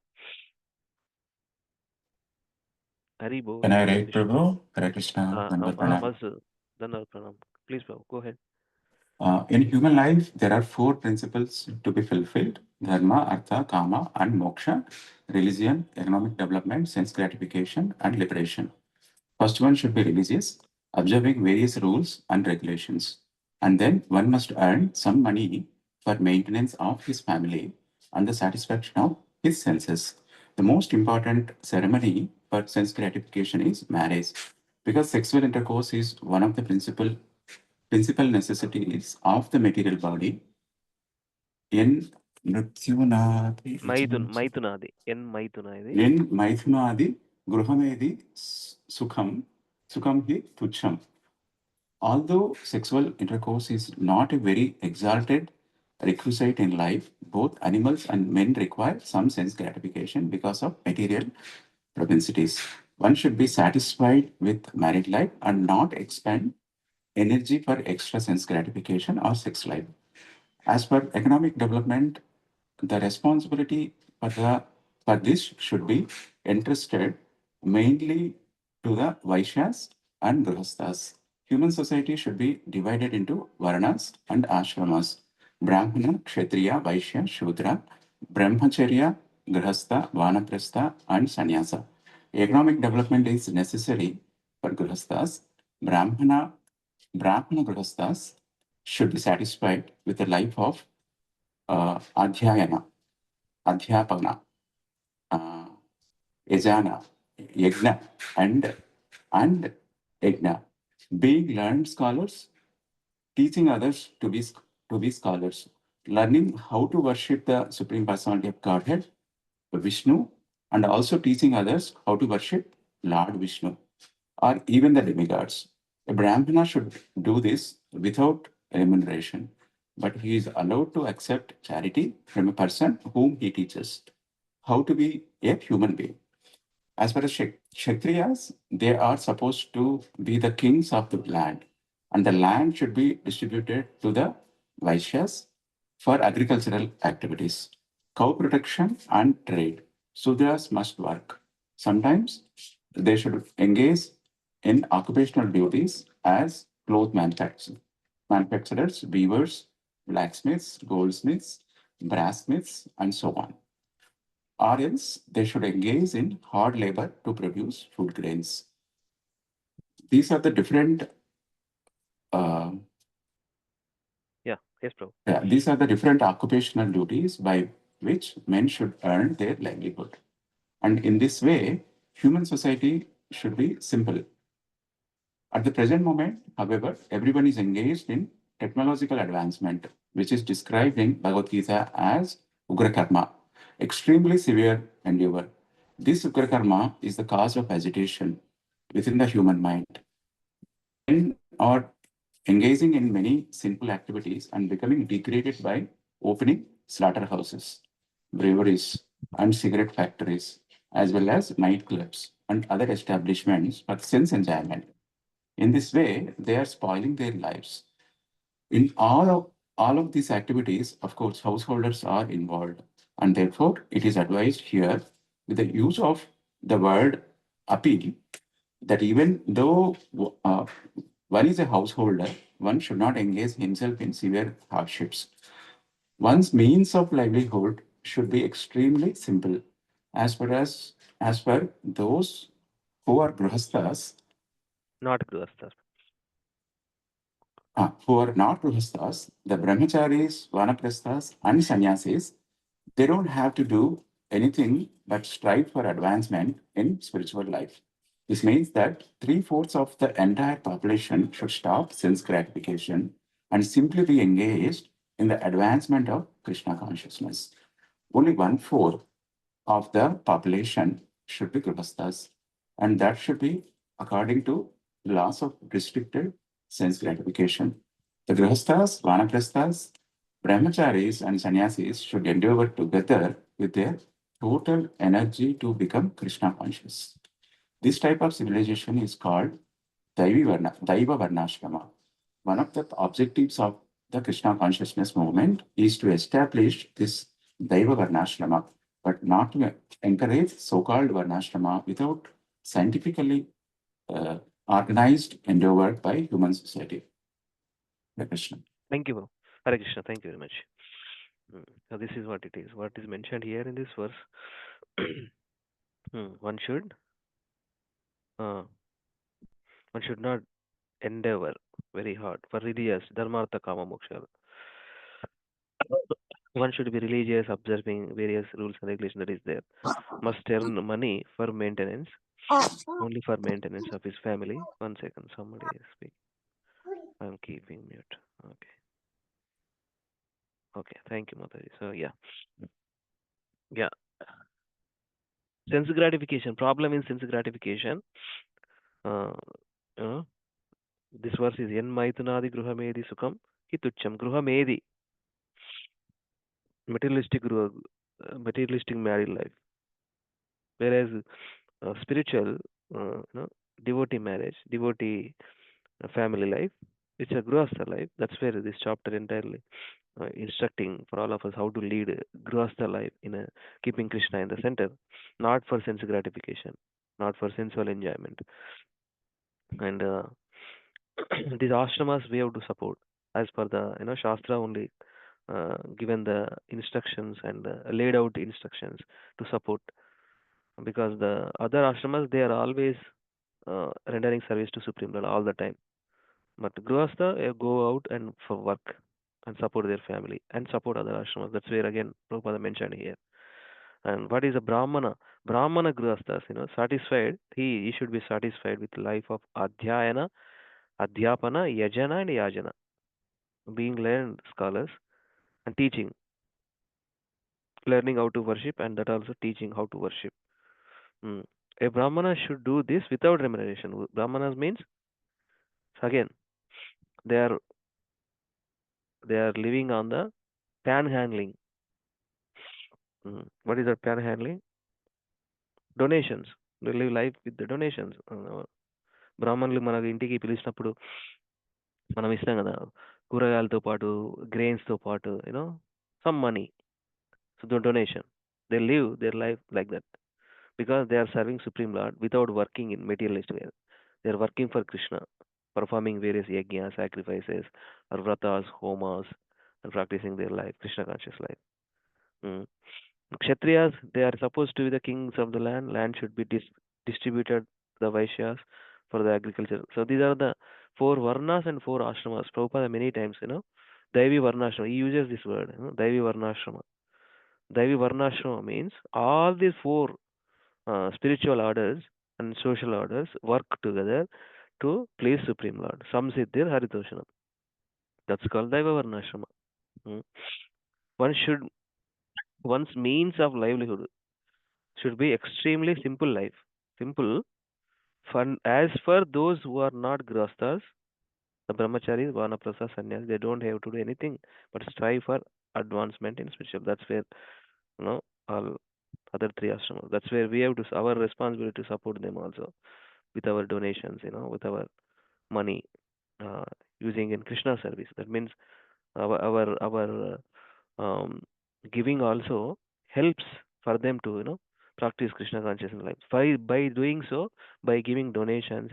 Hari Bol. Can I Hare read, Krishna. Prabhu? Hare Krishna, Dandar Pranam. Master. Dhanavad Pranam. Please, Prabhu, go ahead. In human life, there are four principles to be fulfilled: dharma, artha, kama, and moksha: religion, economic development, sense gratification, and liberation. First one should be religious, observing various rules and regulations. And then one must earn some money for maintenance of his family and the satisfaction of his senses. The most important ceremony for sense gratification is marriage, because sexual intercourse is one of the principal necessities of the material body. In Mrityunadi, Maitunadi. Maitunadi. in Maithunadi, Gruhamedi, Sukham hi Tucham. Although sexual intercourse is not a very exalted requisite in life, both animals and men require some sense gratification because of material propensities. One should be satisfied with married life and not expend energy for extra sense gratification or sex life. As per economic development, the responsibility for this should be entrusted mainly to the Vaishyas and Grihasthas. Human society should be divided into Varnas and Ashramas: Brahmana, Kshatriya, Vaishya, Shudra, Brahmacharya, Grihastha, Vanaprastha, and Sannyasa. Economic development is necessary for Grihasthas. Brahmana Grihasthas should be satisfied with a life of Adhyayana, Adhyapana, uh, Yajana, Yagna, and Yagna. Being learned scholars, teaching others to be scholars, learning how to worship the Supreme Personality of Godhead, Vishnu, and also teaching others how to worship Lord Vishnu, or even the demigods. A Brahmana should do this without remuneration, but he is allowed to accept charity from a person whom he teaches how to be a human being. As far as Kshatriyas, they are supposed to be the kings of the land, and the land should be distributed to the Vaishyas for agricultural activities, cow protection, and trade. Sudras must work. Sometimes they should engage in occupational duties as cloth manufacturers, weavers, blacksmiths, goldsmiths, brassmiths, and so on. Or else they should engage in hard labor to produce food grains. These are the different uh, Yeah, yes, Prabhu. these are the different occupational duties by which men should earn their livelihood. And in this way, human society should be simple. At the present moment, however, everyone is engaged in technological advancement, which is described in Bhagavad Gita as Ugra Karma, extremely severe endeavor. This Ugra Karma is the cause of agitation within the human mind. Men are engaging in many sinful activities and becoming degraded by opening slaughterhouses, breweries, and cigarette factories, as well as nightclubs and other establishments for sense enjoyment. In this way, they are spoiling their lives. In all of these activities, of course, householders are involved, and therefore it is advised here with the use of the word appeal that even though one is a householder, one should not engage himself in severe hardships. One's means of livelihood should be extremely simple. As per those who are grihasthas, Not grihasthas. who are not grihasthas, the brahmacharis, vanaprasthas, and sannyasis, they don't have to do anything but strive for advancement in spiritual life. This means that three-fourths of the entire population should stop sense gratification and simply be engaged in the advancement of Krishna consciousness. Only one-fourth of the population should be grihasthas, and that should be according to laws of restricted sense gratification. The grihasthas, vanaprasthas, brahmacharis, and sannyasis should endeavor together with their total energy to become Krishna conscious. This type of civilization is called Daiva Varnashrama. One of the objectives of the Krishna consciousness movement is to establish this Daiva Varnashrama, but not to encourage so-called Varnashrama without scientifically organized endeavor by human society. Hare Krishna. Thank you, Bro. Hare Krishna. Thank you very much. So this is what it is. What is mentioned here in this verse? One should uh, one should not endeavor very hard for religious dharmartha kama moksha. One should be religious, observing various rules and regulations that is there. Must earn money for maintenance, only for maintenance of his family. 1 second, somebody is speaking. I'm keeping mute. Okay. Okay. Thank you, Mataji. So yeah. Sense gratification. Problem in sense gratification. Uh, uh, this verse is Yen Maitunadi Gruhamedi Sukham Hitucham. Gruhamedi. Materialistic married life. Whereas spiritual, devotee marriage, devotee family life, it's a grihastha life. That's where this chapter entirely instructing for all of us how to lead grihastha life in a keeping Krishna in the center, not for sense gratification, not for sensual enjoyment. And these ashramas we have to support as per the shastra only given the instructions and laid out instructions to support, because the other ashramas they are always rendering service to Supreme Lord all the time. But Grihastha go out and for work and support their family and support other ashramas. That's where again Prabhupada mentioned here. And what is a Brahmana? Brahmana Grihasthas, satisfied. He should be satisfied with life of Adhyayana, Adhyapana, Yajana and Yajana. Being learned scholars and teaching. Learning how to worship and that also teaching how to worship. A Brahmana should do this without remuneration. Brahmanas means again they are living on the panhandling. What is that panhandling? Donations. They live life with the donations. బ్రాహ్మణులు మనకు ఇంటికి పిలిచినప్పుడు మనం ఇస్తాం కదా కూరగాయలతో పాటు గ్రెయిన్స్తో పాటు some money. So the donation they live their life like that because they are serving Supreme Lord without working in materialistic way. They are working for Krishna, performing various yajnas, sacrifices, or vratas, homas, and practicing their life, Krishna conscious life. Kshatriyas, they are supposed to be the kings of the land. Land should be distributed to the Vaishyas for the agriculture. So these are the 4 Varnas and 4 Ashramas. Prabhupada many times, Daivi Varnashrama. He uses this word, Daivi Varnashrama. Daivi Varnashrama means all these 4 spiritual orders and social orders work together to please Supreme Lord. Samsiddhir Haritoshanam. That's called Daiva Varnashrama. One's means of livelihood should be extremely simple life. Simple. Fun. As for those who are not grihasthas, the brahmacharis, vanaprastha, sannyas, they don't have to do anything but strive for advancement in spiritual. That's where, all other 3 ashramas. That's where we have to, our responsibility to support them also with our donations, with our money using in Krishna service. That means our giving also helps for them to practice Krishna consciousness life. By doing so, by giving donations,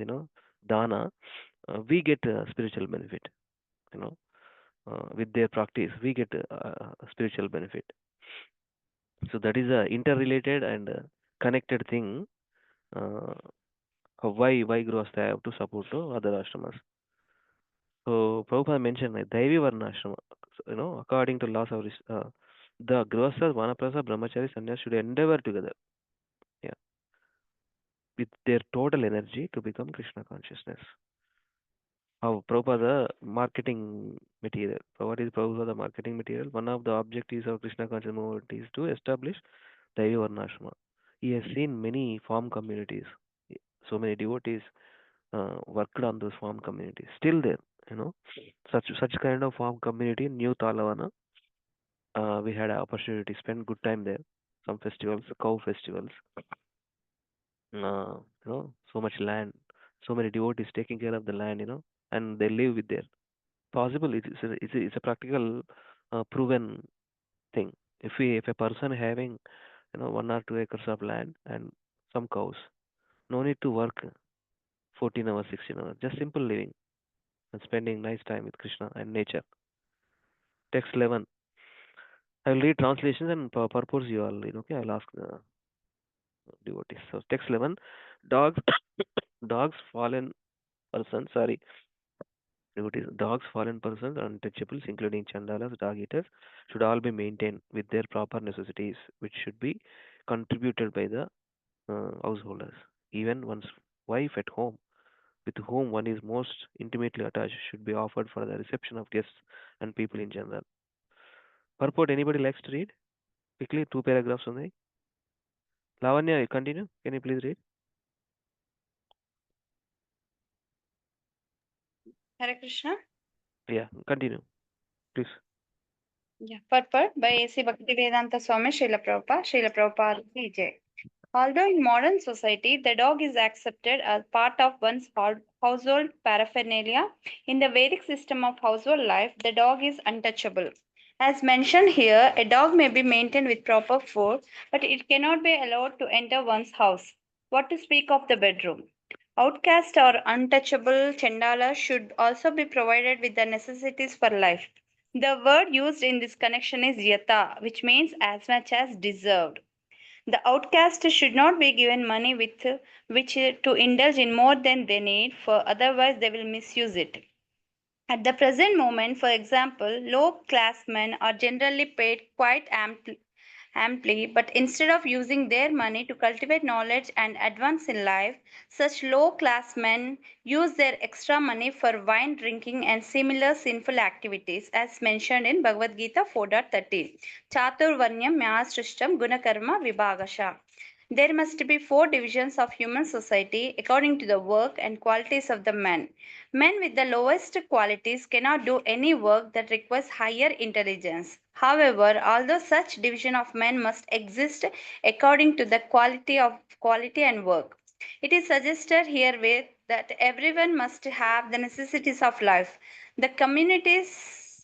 dana, we get spiritual benefit. With their practice, we get a spiritual benefit. So that is a interrelated and connected thing. Uh, why Grihastha have to support to other ashramas. So Prabhupada mentioned like Daivi Varna ashrama. So, according to laws of the Grihastha, Vanaprastha, Brahmachari, Sannyas should endeavor together, yeah, with their total energy to become Krishna consciousness. How Prabhupada marketing material. What is Prabhupada marketing material? One of the objectives of Krishna consciousness movement is to establish Daivi Varna ashrama. He has seen many farm communities. So many devotees worked on those farm communities. Still there, such kind of farm community in New Talavana. We had an opportunity to spend good time there. Some festivals, cow festivals. So much land, so many devotees taking care of the land, and they live with there. Possible, it's a practical, proven thing. If a person having 1 or 2 acres of land and some cows, no need to work 14 hours, 16 hours, just simple living and spending nice time with Krishna and nature. Text 11. I will read translations and purpose you all. Okay, I'll ask the devotees. So text 11. Dogs, dogs, fallen persons. Sorry, devotees. Dogs, fallen persons, untouchables, including chandalas, dog eaters, should all be maintained with their proper necessities, which should be contributed by the householders. Even one's wife at home, with whom one is most intimately attached, should be offered for the reception of guests and people in general. Purport, anybody likes to read? Quickly, 2 paragraphs only. Lavanya, you continue. Can you please read? Hare Krishna. Yeah, continue, please. Yeah. Purport by A.C. Bhaktivedanta Swami Srila Prabhupada ki Jai. Although in modern society the dog is accepted as part of one's household paraphernalia, in the Vedic system of household life, the dog is untouchable. As mentioned here, a dog may be maintained with proper food, but it cannot be allowed to enter one's house. What to speak of the bedroom? Outcast or untouchable chandala should also be provided with the necessities for life. The word used in this connection is yata, which means as much as deserved. The outcast should not be given money with which to indulge in more than they need, for otherwise they will misuse it. At the present moment, for example, low class men are generally paid quite amply, but instead of using their money to cultivate knowledge and advance in life, such low class men use their extra money for wine drinking and similar sinful activities, as mentioned in Bhagavad Gita 4.13. Chaturvanyam Myasrishtam Gunakarma Vibhagasha. There must be 4 divisions of human society according to the work and qualities of the men. Men with the lowest qualities cannot do any work that requires higher intelligence. However, although such division of men must exist according to the quality and work, it is suggested herewith that everyone must have the necessities of life. The communities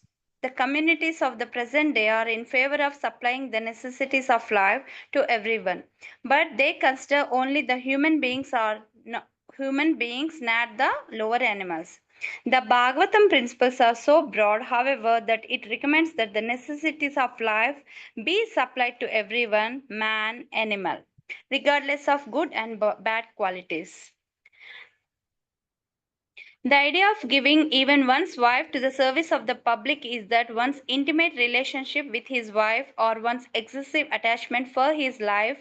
of the present day are in favor of supplying the necessities of life to everyone, but they consider only the human beings, not the lower animals. The Bhagavatam principles are so broad, however, that it recommends that the necessities of life be supplied to everyone, man, animal, regardless of good and bad qualities. The idea of giving even one's wife to the service of the public is that one's intimate relationship with his wife or one's excessive attachment for his wife,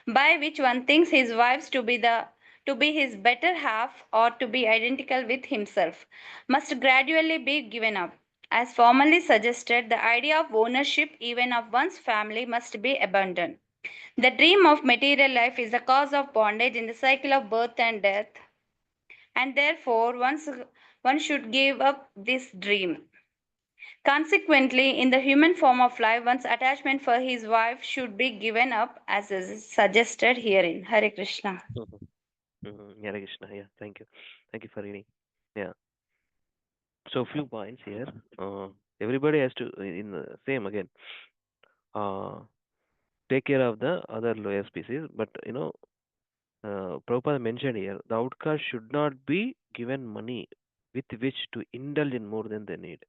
by which one thinks his wives to be his better half or to be identical with himself, must gradually be given up. As formerly suggested, the idea of ownership even of one's family must be abandoned. The dream of material life is the cause of bondage in the cycle of birth and death, and therefore one should give up this dream. Consequently, in the human form of life, one's attachment for his wife should be given up, as is suggested herein. Hare Krishna. Mhm. Hare Krishna. Yeah, thank you. Thank you for reading. Yeah. So few points here. Uh, Everybody has to in the same again. Uh, Take care of the other lower species, but Prabhupada mentioned here the outcast should not be given money with which to indulge in more than they need.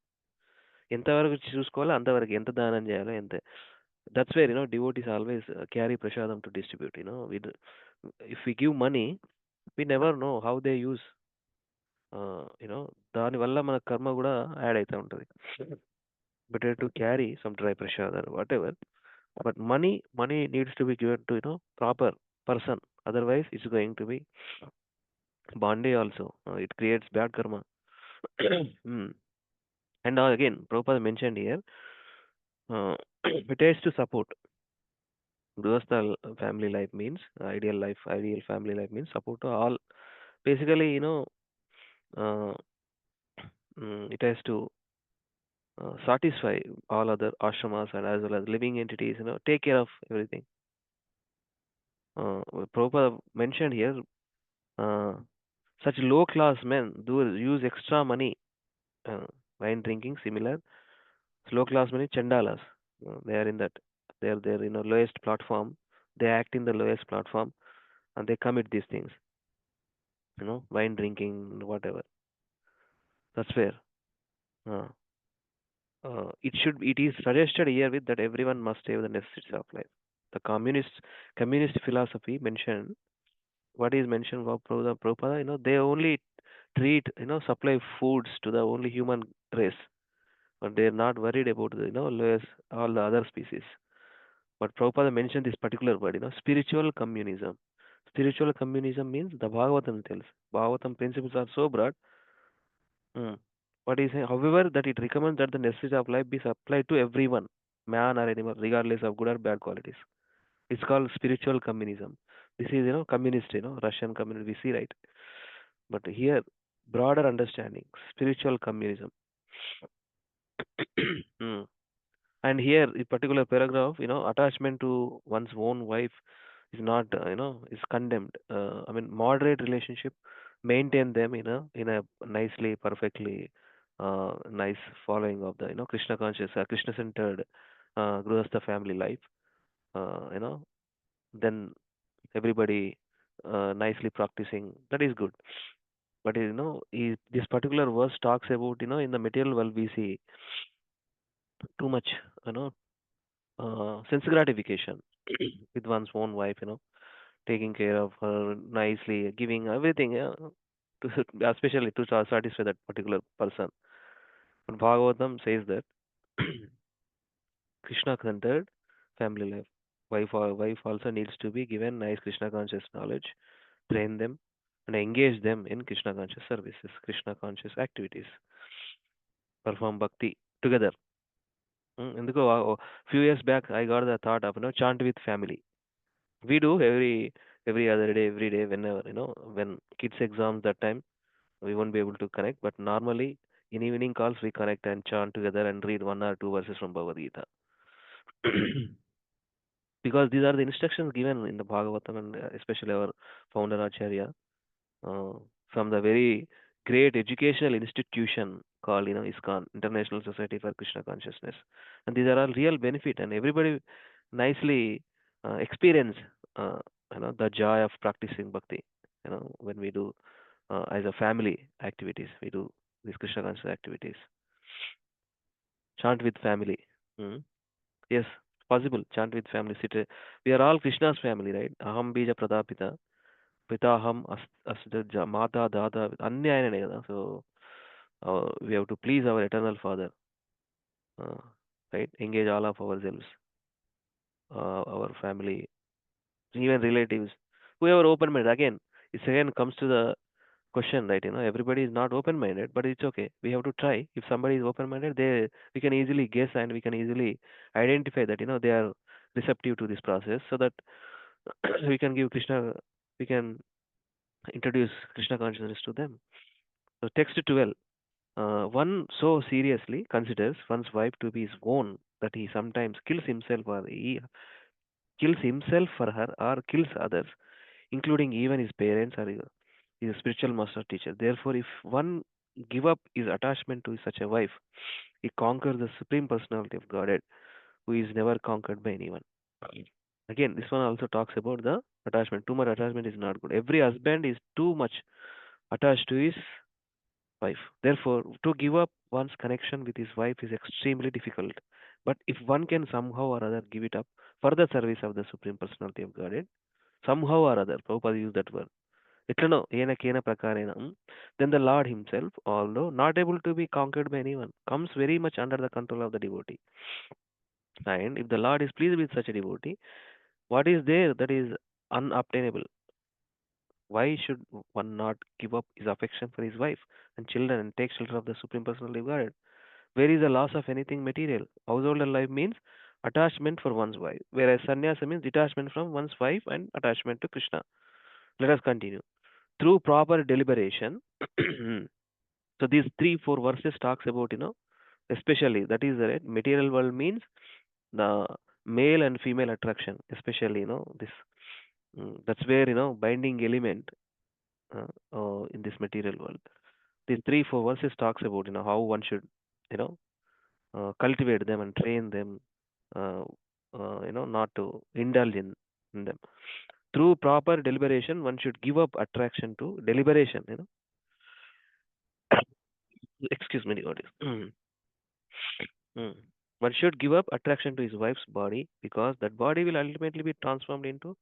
ఎంతవరకు చూసుకోవాలో అంతవరకు ఎంత దానం చేయాలో ఎంత. That's where devotees always carry prasadam to distribute. If we give money, we never know how they use. దానివల్ల మన కర్మ కూడా యాడ్ అవుతూ ఉంటుంది. Better to carry some dry prasad or whatever. But money needs to be given to proper person. Otherwise, it's going to be bande also. It creates bad karma. Mm. And again, Prabhupada mentioned here, it has to support. Grihastha family life means ideal family life means support to all. Basically, uh, it has to satisfy all other ashramas and as well as living entities, take care of everything. Prabhupada mentioned here, uh, such low class men do use extra money, wine drinking, similar. Low class money, chandalas. They are in that, they're lowest platform. They act in the lowest platform and they commit these things, wine drinking, whatever. That's where. Uh, it is suggested here with that everyone must have the necessities of life. The communist philosophy mentioned, what is mentioned about Prabhupada, they only treat, supply foods to the only human race, but they are not worried about the, lowest, all the other species. But Prabhupada mentioned this particular word, spiritual communism. Spiritual communism means the Bhagavatam tells. Bhagavatam principles are so broad. Mm. What is, however, that it recommends that the necessities of life be supplied to everyone, man or animal, regardless of good or bad qualities. It's called spiritual communism. This is, communist, Russian communist, we see, right? But here, broader understanding, spiritual communism. Mm. And here, in particular paragraph, attachment to one's own wife is not, is condemned. I mean, moderate relationship, maintain them in a nicely, perfectly, nice following of the, Krishna conscious, Krishna centered, Grihastha family life. Then everybody nicely practicing. That is good. But this particular verse talks about, in the material world we see too much, you know, sense gratification with one's own wife, taking care of her nicely, giving everything, to especially to satisfy that particular person. But Bhagavatam says that Krishna centered family life. Wife also needs to be given nice Krishna conscious knowledge, train them, and engage them in Krishna conscious services, Krishna conscious activities, perform bhakti together. ఎందుకో few years back I got the thought of chant with family. We do every other day, every day, whenever when kids exams, that time we won't be able to connect, but normally in evening calls we connect and chant together and read one or two verses from Bhagavad Gita. Because these are the instructions given in the Bhagavatam, and especially our founder Acharya, uh, from the very great educational institution called ISKCON, International Society for Krishna Consciousness. And these are all real benefit, and everybody nicely experience the joy of practicing bhakti. When we do as a family activities, we do these Krishna conscious activities. Chant with family. Mm. Yes, possible. Chant with family. We are all Krishna's family, right? Aham bija pradapita. Pitaham asjaja mata dada అన్ని ఆయననే కదా. So we have to please our eternal father, uh, right? Engage all of ourselves, our family, even relatives, whoever open minded. Again, it again comes to the question, right? Everybody is not open minded, but it's okay, we have to try. If somebody is open minded, we can easily guess and we can easily identify that they are receptive to this process, so that we can give Krishna, we can introduce Krishna consciousness to them. So text 12. One so seriously considers one's wife to be his own that he sometimes kills himself for her or kills others. including even his parents or his spiritual master teacher. Therefore, if one give up his attachment to such a wife, he conquers the supreme personality of Godhead, who is never conquered by anyone. Again, this one also talks about the attachment. Too much attachment is not good. Every husband is too much attached to his wife. Therefore, to give up one's connection with his wife is extremely difficult. But if one can somehow or other give it up for the service of the Supreme Personality of Godhead, somehow or other, Prabhupada used that word, etlano, ena kena prakarena, then the Lord himself, although not able to be conquered by anyone, comes very much under the control of the devotee. And if the Lord is pleased with such a devotee, what is there that is unobtainable? Why should one not give up his affection for his wife and children and take shelter of the Supreme Personality of Godhead? Where is the loss of anything material? Household life means attachment for one's wife, whereas sannyasa means detachment from one's wife and attachment to Krishna. Let us continue. Through proper deliberation, so these 3-4 verses talks about, especially that is the right material world means the male and female attraction, especially, this that's where, binding element in this material world. These 3-4 verses talks about, how one should, you know, cultivate them and train them, uh, not to indulge in them. Through proper deliberation, one should give up attraction to deliberation. Excuse me, devotees. One should give up attraction to his wife's body because that body will ultimately be transformed into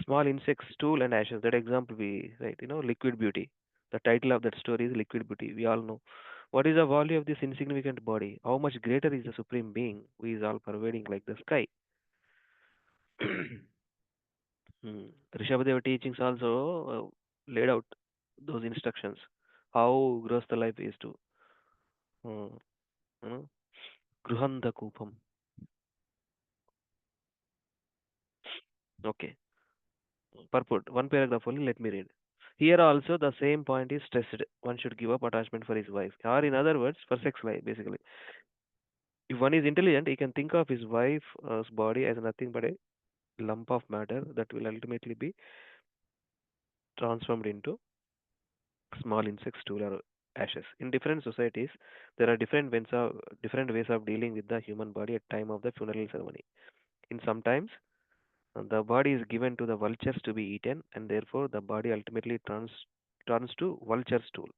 small insects, stool, and ashes. That example we right, liquid beauty. The title of that story is Liquid Beauty. We all know. What is the value of this insignificant body? How much greater is the Supreme Being who is all pervading like the sky? Rishabhadeva teachings also laid out those instructions. How gross the life is to uh, you know, Gruhanda Kupam. Okay. Purport. One paragraph only, let me read. Here also the same point is stressed. One should give up attachment for his wife. Or in other words, for sex life, basically. If one is intelligent, he can think of his wife's body as nothing but a lump of matter that will ultimately be transformed into small insects, stool, or ashes. In different societies, there are different ways of dealing with the human body at time of the funeral ceremony. In sometimes, the body is given to the vultures to be eaten, and therefore the body ultimately turns to vulture stool.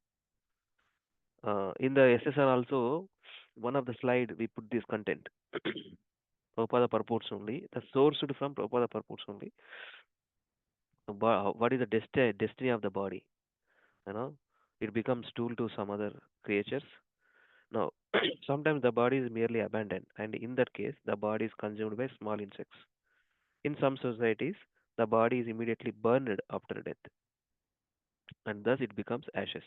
In the SSR also, one of the slide we put this content. Prabhupada purports only. The source from Prabhupada purports only. What is the destiny of the body? It becomes tool to some other creatures. Now, sometimes the body is merely abandoned, and in that case, the body is consumed by small insects. In some societies, the body is immediately burned after death, and thus it becomes ashes.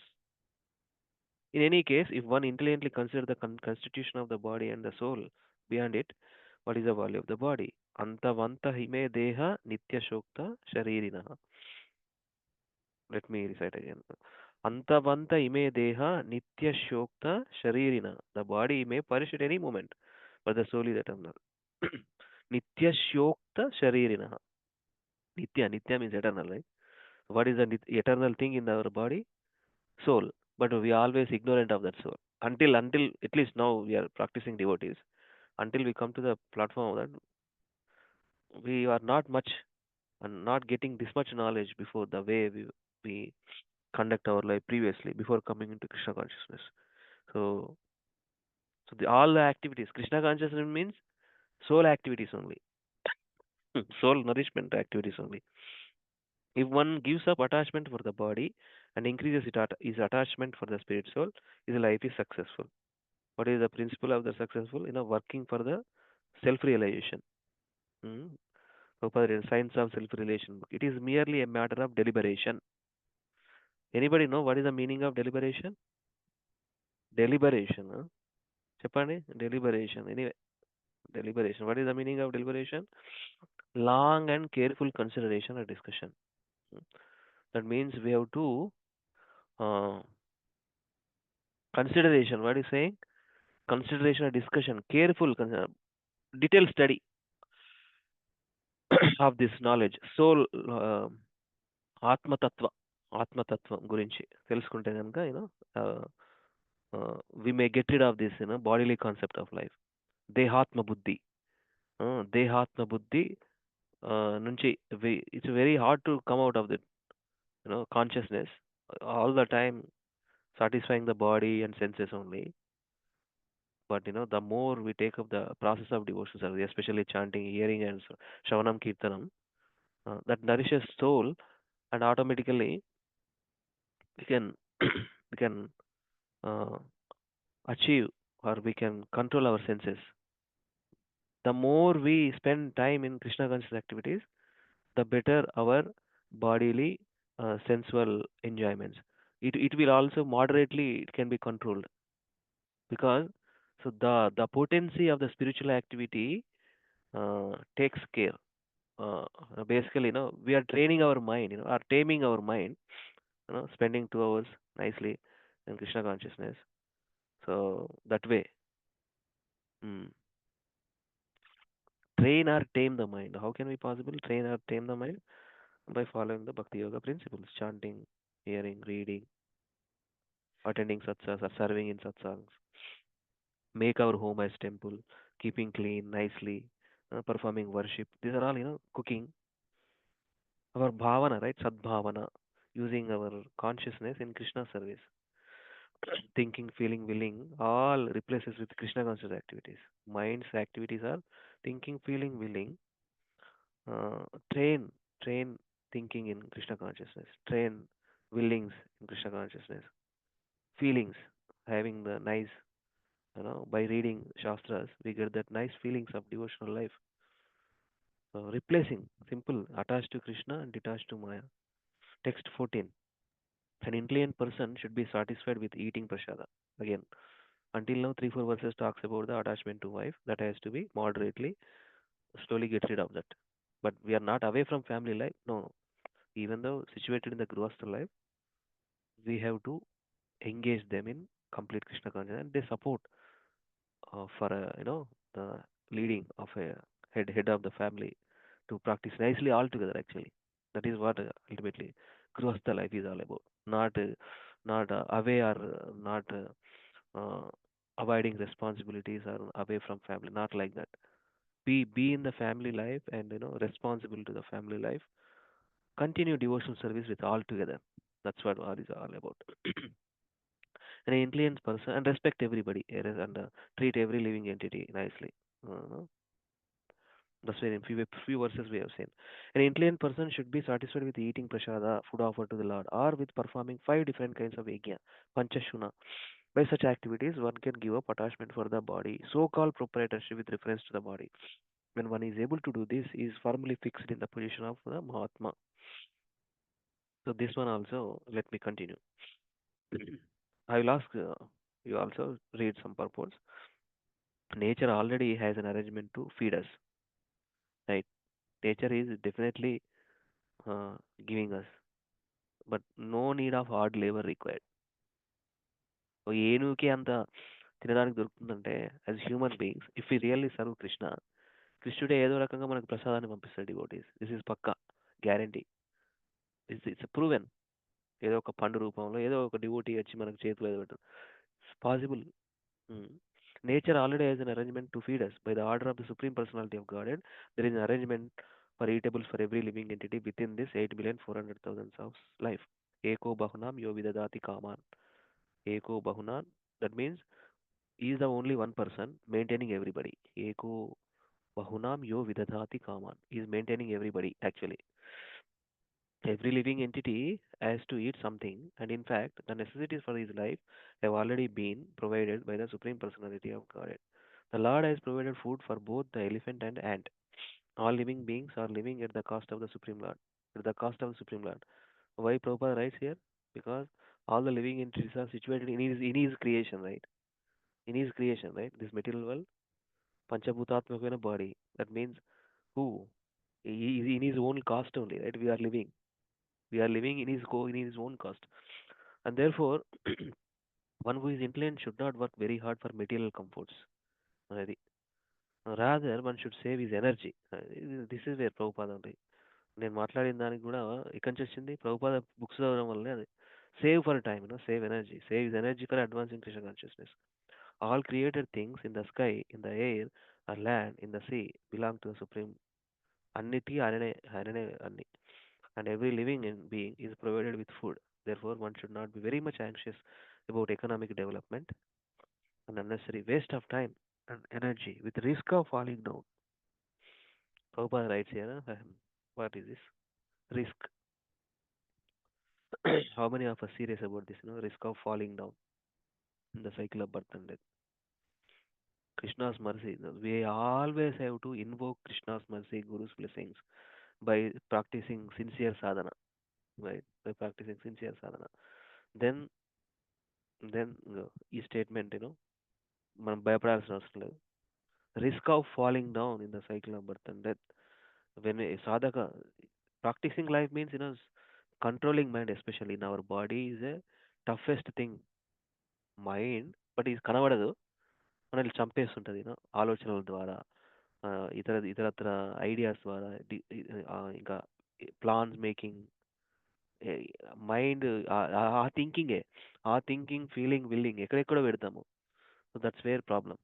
In any case, if one intelligently considers the constitution of the body and the soul beyond it, what is the value of the body? Antavanta hime deha nitya shokta sharirinaha. Let me recite again. Antavanta ime deha nitya shokta sharirina. The body may perish at any moment, but the soul is eternal. Nitya shokta sharirina. Nitya means eternal, right? What is the eternal thing in our body? Soul. But we are always ignorant of that soul. Until at least now we are practicing devotees. Until we come to the platform of that, we are not much and not getting this much knowledge before the way we conduct our life previously before coming into Krishna consciousness. So, all the activities, Krishna consciousness means soul activities only, soul nourishment activities only. If one gives up attachment for the body and increases his attachment for the spirit soul, his life is successful. What is the principle of the successful? Working for the self-realization. Hmm. Science of self-realization book. It is merely a matter of deliberation. Anybody know what is the meaning of deliberation? Deliberation. Huh? Chapani? Deliberation. Anyway, deliberation. What is the meaning of deliberation? Long and careful consideration or discussion. That means we have to uh, consideration. What is saying? Consideration or discussion. Careful, detailed study of this knowledge. Soul ఆత్మతత్వ ఆత్మతత్వం గురించి తెలుసుకుంటే కనుక we may get rid of this bodily concept of life. దేహాత్మ బుద్ధి దేహాత్మ బుద్ధి నుంచి it's very hard to come out of that consciousness all the time satisfying the body and senses only. But the more we take up the process of devotion service, especially chanting, hearing, and shravanam kirtanam, that nourishes soul, and automatically we can we can uh, achieve, or we can control our senses. The more we spend time in Krishna conscious activities, the better our bodily sensual enjoyments. It will also moderately, it can be controlled, because so the potency of the spiritual activity takes care. uh, Basically, we are training our mind, or taming our mind, spending 2 hours nicely in Krishna consciousness. So that way, mm, train or tame the mind. How can we possible train or tame the mind? By following the bhakti yoga principles: chanting, hearing, reading, attending satsangs, or serving in satsangs, make our home as temple, keeping clean nicely, performing worship. These are all, cooking. Our bhavana, right? Sadbhavana, using our consciousness in Krishna service. Thinking, feeling, willing, all replaces with Krishna conscious activities. Mind's activities are thinking, feeling, willing. Uh, train, train thinking in Krishna consciousness. Train willings in Krishna consciousness. Feelings, having the nice, by reading Shastras, we get that nice feelings of devotional life. Replacing, simple, attached to Krishna and detached to Maya. Text 14. An intelligent person should be satisfied with eating prasada. Again, until now, 3-4 verses talks about the attachment to wife. That has to be moderately, slowly get rid of that. But we are not away from family life. No. Even though situated in the Grihastha life, we have to engage them in complete Krishna consciousness, and they support for the leading of a head of the family to practice nicely altogether. Actually, that is what ultimately Grihastha life is all about. Not away, or not avoiding responsibilities, or away from family. Not like that. Be in the family life, and responsible to the family life. Continue devotional service with all together. That's what all is all about. An intelligent person, and respect everybody, and treat every living entity nicely. Uh, that's why in few verses we have seen. An intelligent person should be satisfied with eating prasada, food offered to the Lord, or with performing 5 different kinds of yajna, panchashuna. By such activities, one can give up attachment for the body, so-called proprietorship with reference to the body. When one is able to do this, he is firmly fixed in the position of the Mahatma. So this one also, let me continue. I will ask you also read some purpose. Nature already has an arrangement to feed us, right? Nature is definitely uh, giving us, but no need of hard labor required. So ఏనుగుకి అంత తినడానికి దొరుకుతుందంటే, as human beings, if we really serve Krishna, కృష్ణుడే ఏదో రకంగా మనకు ప్రసాదాన్ని పంపిస్తాడు. Devotees, this is pakka guarantee. It's proven. ఏదో ఒక పండు రూపంలో ఏదో ఒక డివోటీ వచ్చి మనకు చేతిలో ఏదో పెట్టదు. It's possible. Nature already has an arrangement to feed us. By the order of the Supreme Personality of Godhead, there is an arrangement for eatables for every living entity within this 8,400,000 of life. Eko Bahunam Yo Vidadati Kaman. Eko Bahunan, that means he is the only one person maintaining everybody. Eko Bahunam Yo Vidadati Kaman. He is maintaining everybody actually. Every living entity has to eat something, and in fact, the necessities for his life have already been provided by the Supreme Personality of Godhead. The Lord has provided food for both the elephant and ant. All living beings are living at the cost of the Supreme Lord. At the cost of the Supreme Lord. Why Prabhupada writes here? Because all the living entities are situated in his creation, right? In his creation, right? This material world, Panchabhutatmakana body. That means who? He is in his own cost only, right? We are living. We are living in his own cost, and therefore, one who is intelligent should not work very hard for material comforts. Rather, one should save his energy. This is where Prabhupada only. నేను మాట్లాడిన దానికి కూడా ఎక్కడి నుంచి వచ్చింది? Prabhupada books చదవడం వల్లనే అది. Save for time, save energy. Save is energy for advancing Krishna consciousness. All created things in the sky, in the air, or land, in the sea belong to the supreme. అన్నిటికీ ఆయననే అన్ని. And every living being is provided with food. Therefore, one should not be very much anxious about economic development and unnecessary waste of time and energy with risk of falling down. Prabhupada writes here, what is this? Risk. How many of us serious about this? Risk of falling down in the cycle of birth and death. Krishna's mercy. We always have to invoke Krishna's mercy, Guru's blessings by practicing sincere sadhana. Right? By practicing sincere sadhana. Then ఈ statement మనం భయపడాల్సిన అవసరం లేదు. Risk of falling down in the cycle of birth and death. When సాధక practising life means controlling mind, especially in our body is a toughest thing. Mind but ఇది కనబడదు, మనల్ని చంపేస్తుంటుంది ఆలోచనల ద్వారా, ఇతరత్ర ఐడియాస్ ద్వారా, ఇంకా ప్లాన్స్ మేకింగ్. మైండ్ ఆ థింకింగే, ఆ థింకింగ్, ఫీలింగ్, విల్లింగ్ ఎక్కడెక్కడో పెడతాము. So that's where problem.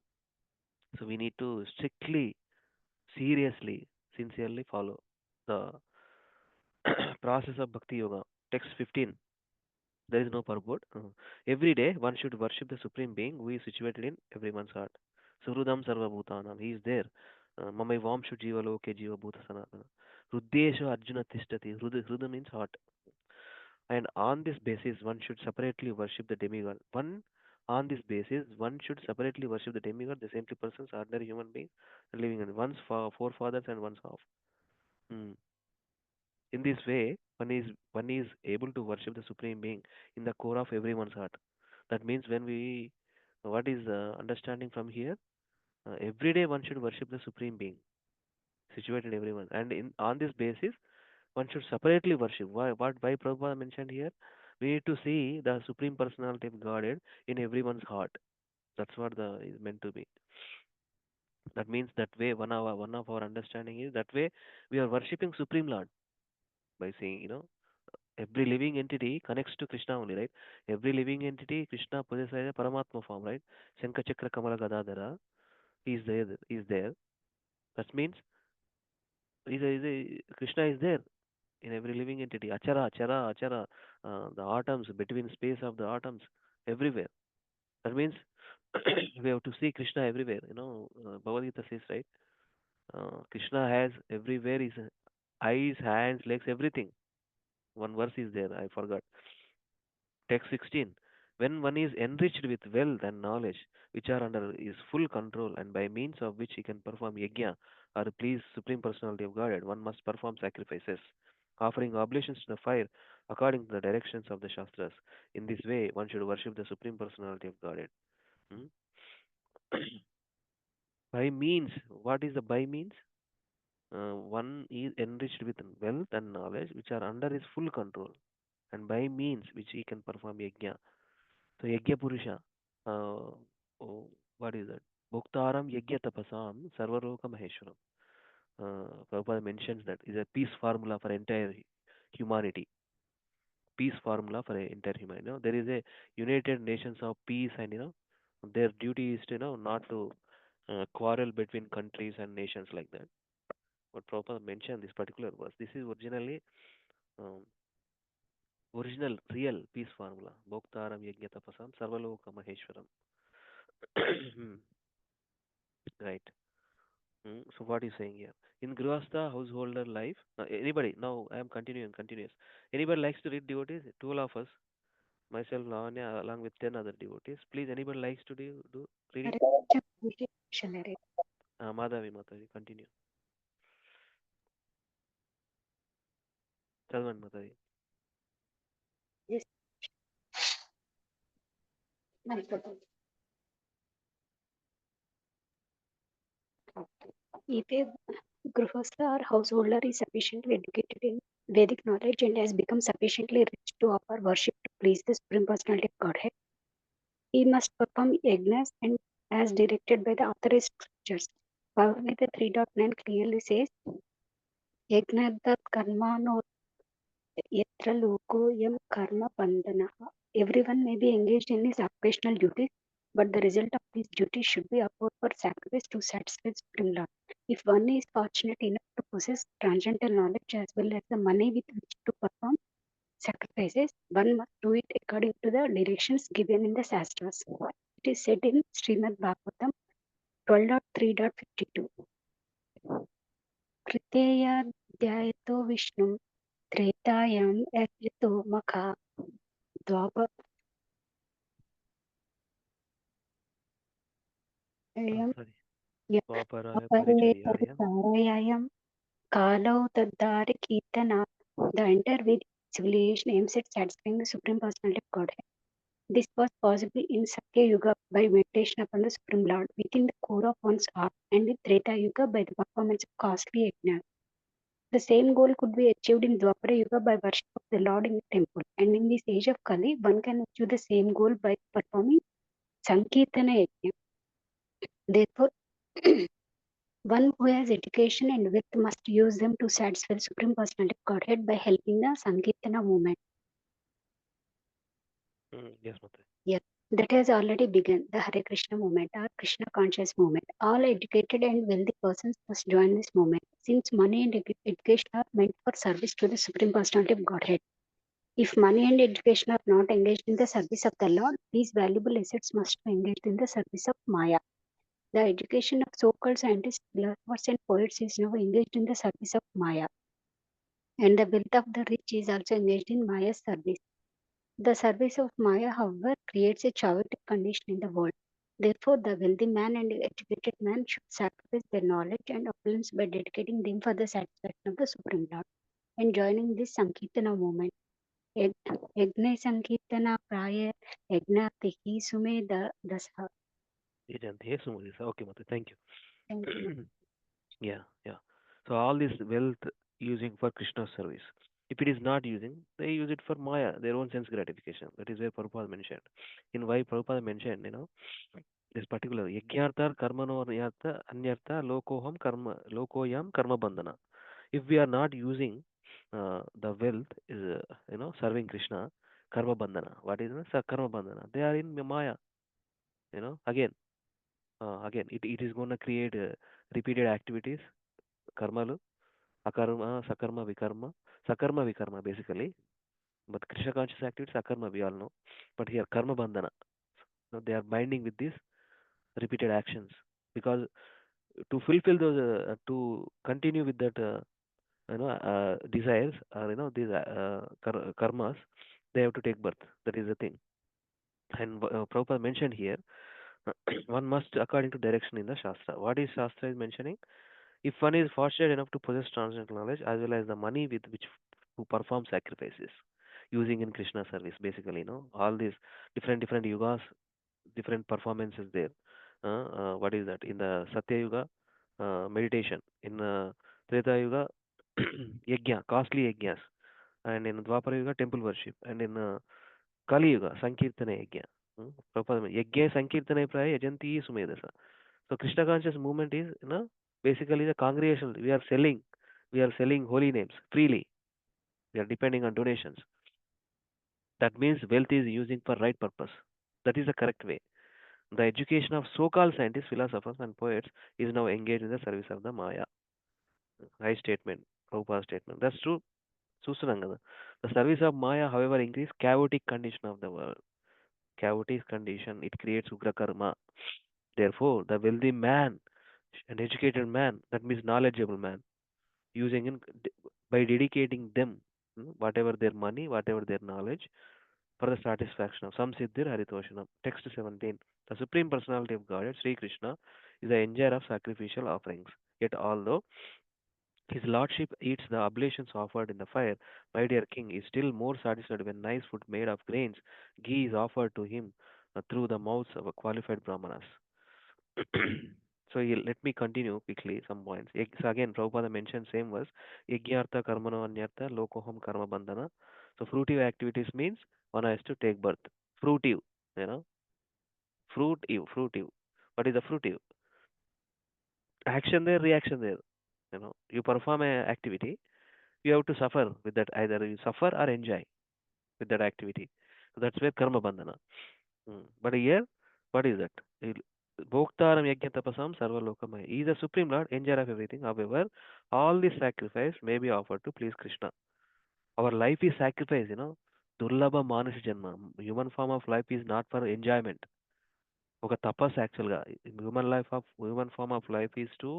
So we need to strictly, seriously, sincerely follow the process of Bhakti Yoga. Text 15. There is no purport. Every day one should worship the Supreme Being who is situated in everyone's heart. Suhrudam Sarva Bhutanam. He is there. Mamai Vamshu Jiva Loke Jiva Bhuta Sanatana. Ruddesha Arjuna Tishtati. Hruda means heart. And on this basis one should separately worship the demigod. On this basis one should separately worship the demigod, the saintly persons, ordinary human beings, and living in one's forefathers and one's half. In this way one is able to worship the Supreme Being in the core of everyone's heart. That means what is understanding from here? Every day one should worship the Supreme Being situated in everyone, and on this basis one should separately worship. Why Prabhupada mentioned here? We need to see the Supreme Personality of Godhead in everyone's heart. That's what is meant to be. That means that way one of our understanding is that way we are worshipping Supreme Lord by saying, every living entity connects to Krishna only, right? Every living entity, Krishna possesses a Paramatma form, right? Shankha Chakra Kamala Gadadhara, he is there. That means Krishna is there in every living entity. Achara, Achara, Achara, the atoms, between space of the atoms, everywhere. That means we have to see Krishna everywhere. Bhagavad Gita says, right? Krishna has everywhere his eyes, hands, legs, everything. One verse is there, I forgot. Text 16. When one is enriched with wealth and knowledge, which are under his full control, and by means of which he can perform yajna or please Supreme Personality of Godhead, one must perform sacrifices, offering oblations to the fire according to the directions of the Shastras. In this way, one should worship the Supreme Personality of Godhead. By means, what is the by means? One is enriched with wealth and knowledge, which are under his full control, and by means which he can perform yajna. So Yajna Purusha, what is that? Bhoktaram Yajna Tapasam Sarvaroka Maheshwaram. Prabhupada mentions that is a peace formula for entire humanity. Peace formula for entire humanity. There is a United Nations of Peace, and their duty is to not to quarrel between countries and nations like that. But Prabhupada mentioned this particular verse. This is original real peace formula. Bhoktaram Yajna Tapasam Sarvaloka Maheshwaram. Right. So what is saying here? In Grihastha householder life, anybody, now I am continuous. Anybody likes to read devotees? 12 of us, myself, Lavanya, along with 10 other devotees. Please, anybody likes to do reading? Madhavi, continue. Chalvan, Madhavi. Yes. If a Grihastha or householder is sufficiently educated in Vedic knowledge and has become sufficiently rich to offer worship to please the Supreme Personality of Godhead, he must perform yajnas and as directed by the authorized scriptures. Bhagavad Gita 3.9 clearly says, Yajnadhat karmano yatra loko yam karma bandhana. Everyone may be engaged in his occasional duties, but the result of these duties should be offered for sacrifice to satisfy Supreme Lord. If one is fortunate enough to possess transcendental knowledge as well as the money with which to perform sacrifices, one must do it according to the directions given in the Shastras. It is said in Srimad Bhagavatam 12.3.52. Kriteyadyayito Vishnu Tretayam Avyito Makha Dvapayam Sorry. Yeah. Swaparaya Apare Paricharyayam. Parayayam Kalau Tadari Kirtana. The entire Vedic civilization aims at satisfying the Supreme Personality of Godhead. This was possible in Satya Yuga by meditation upon the Supreme Lord within the core of one's heart, and in Treta Yuga by the performance of costly yajna. The same goal could be achieved in Dwapara Yuga by worship of the Lord in the temple, and in this age of Kali, one can achieve the same goal by performing Sankirtana yajna. Therefore, one who has education and wealth must use them to satisfy the Supreme Personality of Godhead by helping the Sankirtana movement. Yes, Mate. Yes, that has already begun. The Hare Krishna movement or Krishna conscious movement. All educated and wealthy persons must join this movement, since money and education are meant for service to the Supreme Personality of Godhead. If money and education are not engaged in the service of the Lord, these valuable assets must be engaged in the service of Maya. The education of so-called scientists, philosophers, and poets is now engaged in the service of Maya, and the wealth of the rich is also engaged in Maya's service. The service of Maya, however, creates a chaotic condition in the world. Therefore, the wealthy man and educated man should sacrifice their knowledge and opulence by dedicating them for the satisfaction of the Supreme Lord and joining this Sankirtana movement. Yajna Sankirtana Praya Yajna Tihi Sumeda Dasa. Yes, Sumudisa. Okay, Mate. Thank Thank you. you. Yeah, yeah. So all this wealth using for Krishna's service. If it is not using, they use it for Maya, their own sense gratification. That is where Prabhupada mentioned. In why Prabhupada mentioned, this particular Yagyartha Karmano Anyartha Lokoham Karma Lokoyam Karma Bandhana. If we are not using the wealth is serving Krishna, Karma Bandhana. What is it? Karma Bandhana. They are in Maya. Again, it is going to create repeated activities, karmalu, akarma, sakarma, vikarma, basically. But Krishna conscious activities, akarma, we all know. But here, karma bandhana. They are binding with these repeated actions because to fulfill those, to continue with that, desires or these karmas, they have to take birth. That is the thing. And Prabhupada mentioned here, one must according to direction in the Shastra. What is Shastra is mentioning? If one is fortunate enough to possess transcendental knowledge as well as the money with which to perform sacrifices using in Krishna service, basically, all these different yugas, different performances there. What is that? In the Satya Yuga, meditation. In Treta Yuga, yajna, costly yajnas. And in Dwapara Yuga, temple worship. And in Kali Yuga, Sankirtana yajna. Prabhupada, yajna Sankirtana praya yajanti sumedasa. So Krishna conscious movement is, basically the congregation. We are selling holy names freely. We are depending on donations. That means wealth is using for right purpose. That is the correct way. The education of so-called scientists, philosophers, and poets is now engaged in the service of the Maya. High statement, Prabhupada statement. That's true. Susanangada. The service of Maya, however, increase chaotic condition of the world. Chaotic condition, it creates ugra karma. Therefore, the wealthy man, an educated man, that means knowledgeable man, using by dedicating them, whatever their money, whatever their knowledge, for the satisfaction of Samsiddhir Haritoshanam. Text 17. The Supreme Personality of Godhead, Sri Krishna, is the enjoyer of sacrificial offerings. Yet, although his lordship eats the oblations offered in the fire, my dear king is still more satisfied when nice food made of grains, ghee is offered to him through the mouths of a qualified brahmanas. So let me continue quickly some points. So again, Prabhupada mentioned same verse, Yagyartha Karmano Anyartha Lokoham Karma Bandhana. So fruitive activities means one has to take birth. Fruitive, you know, fruitive. What is the fruitive? Action there, reaction there. You perform a activity, you have to suffer with that. Either you suffer or enjoy with that activity. So that's where karma bandhana. But here, what is that? Bhoktaram yajna tapasam sarva lokamaya. He is the supreme lord, enjoyer of everything. However, all this sacrifice may be offered to please Krishna. Our life is sacrifice. Durlabha manush janma. Human form of life is not for enjoyment. ఒక తపస్ యాక్చువల్గా human form of life is to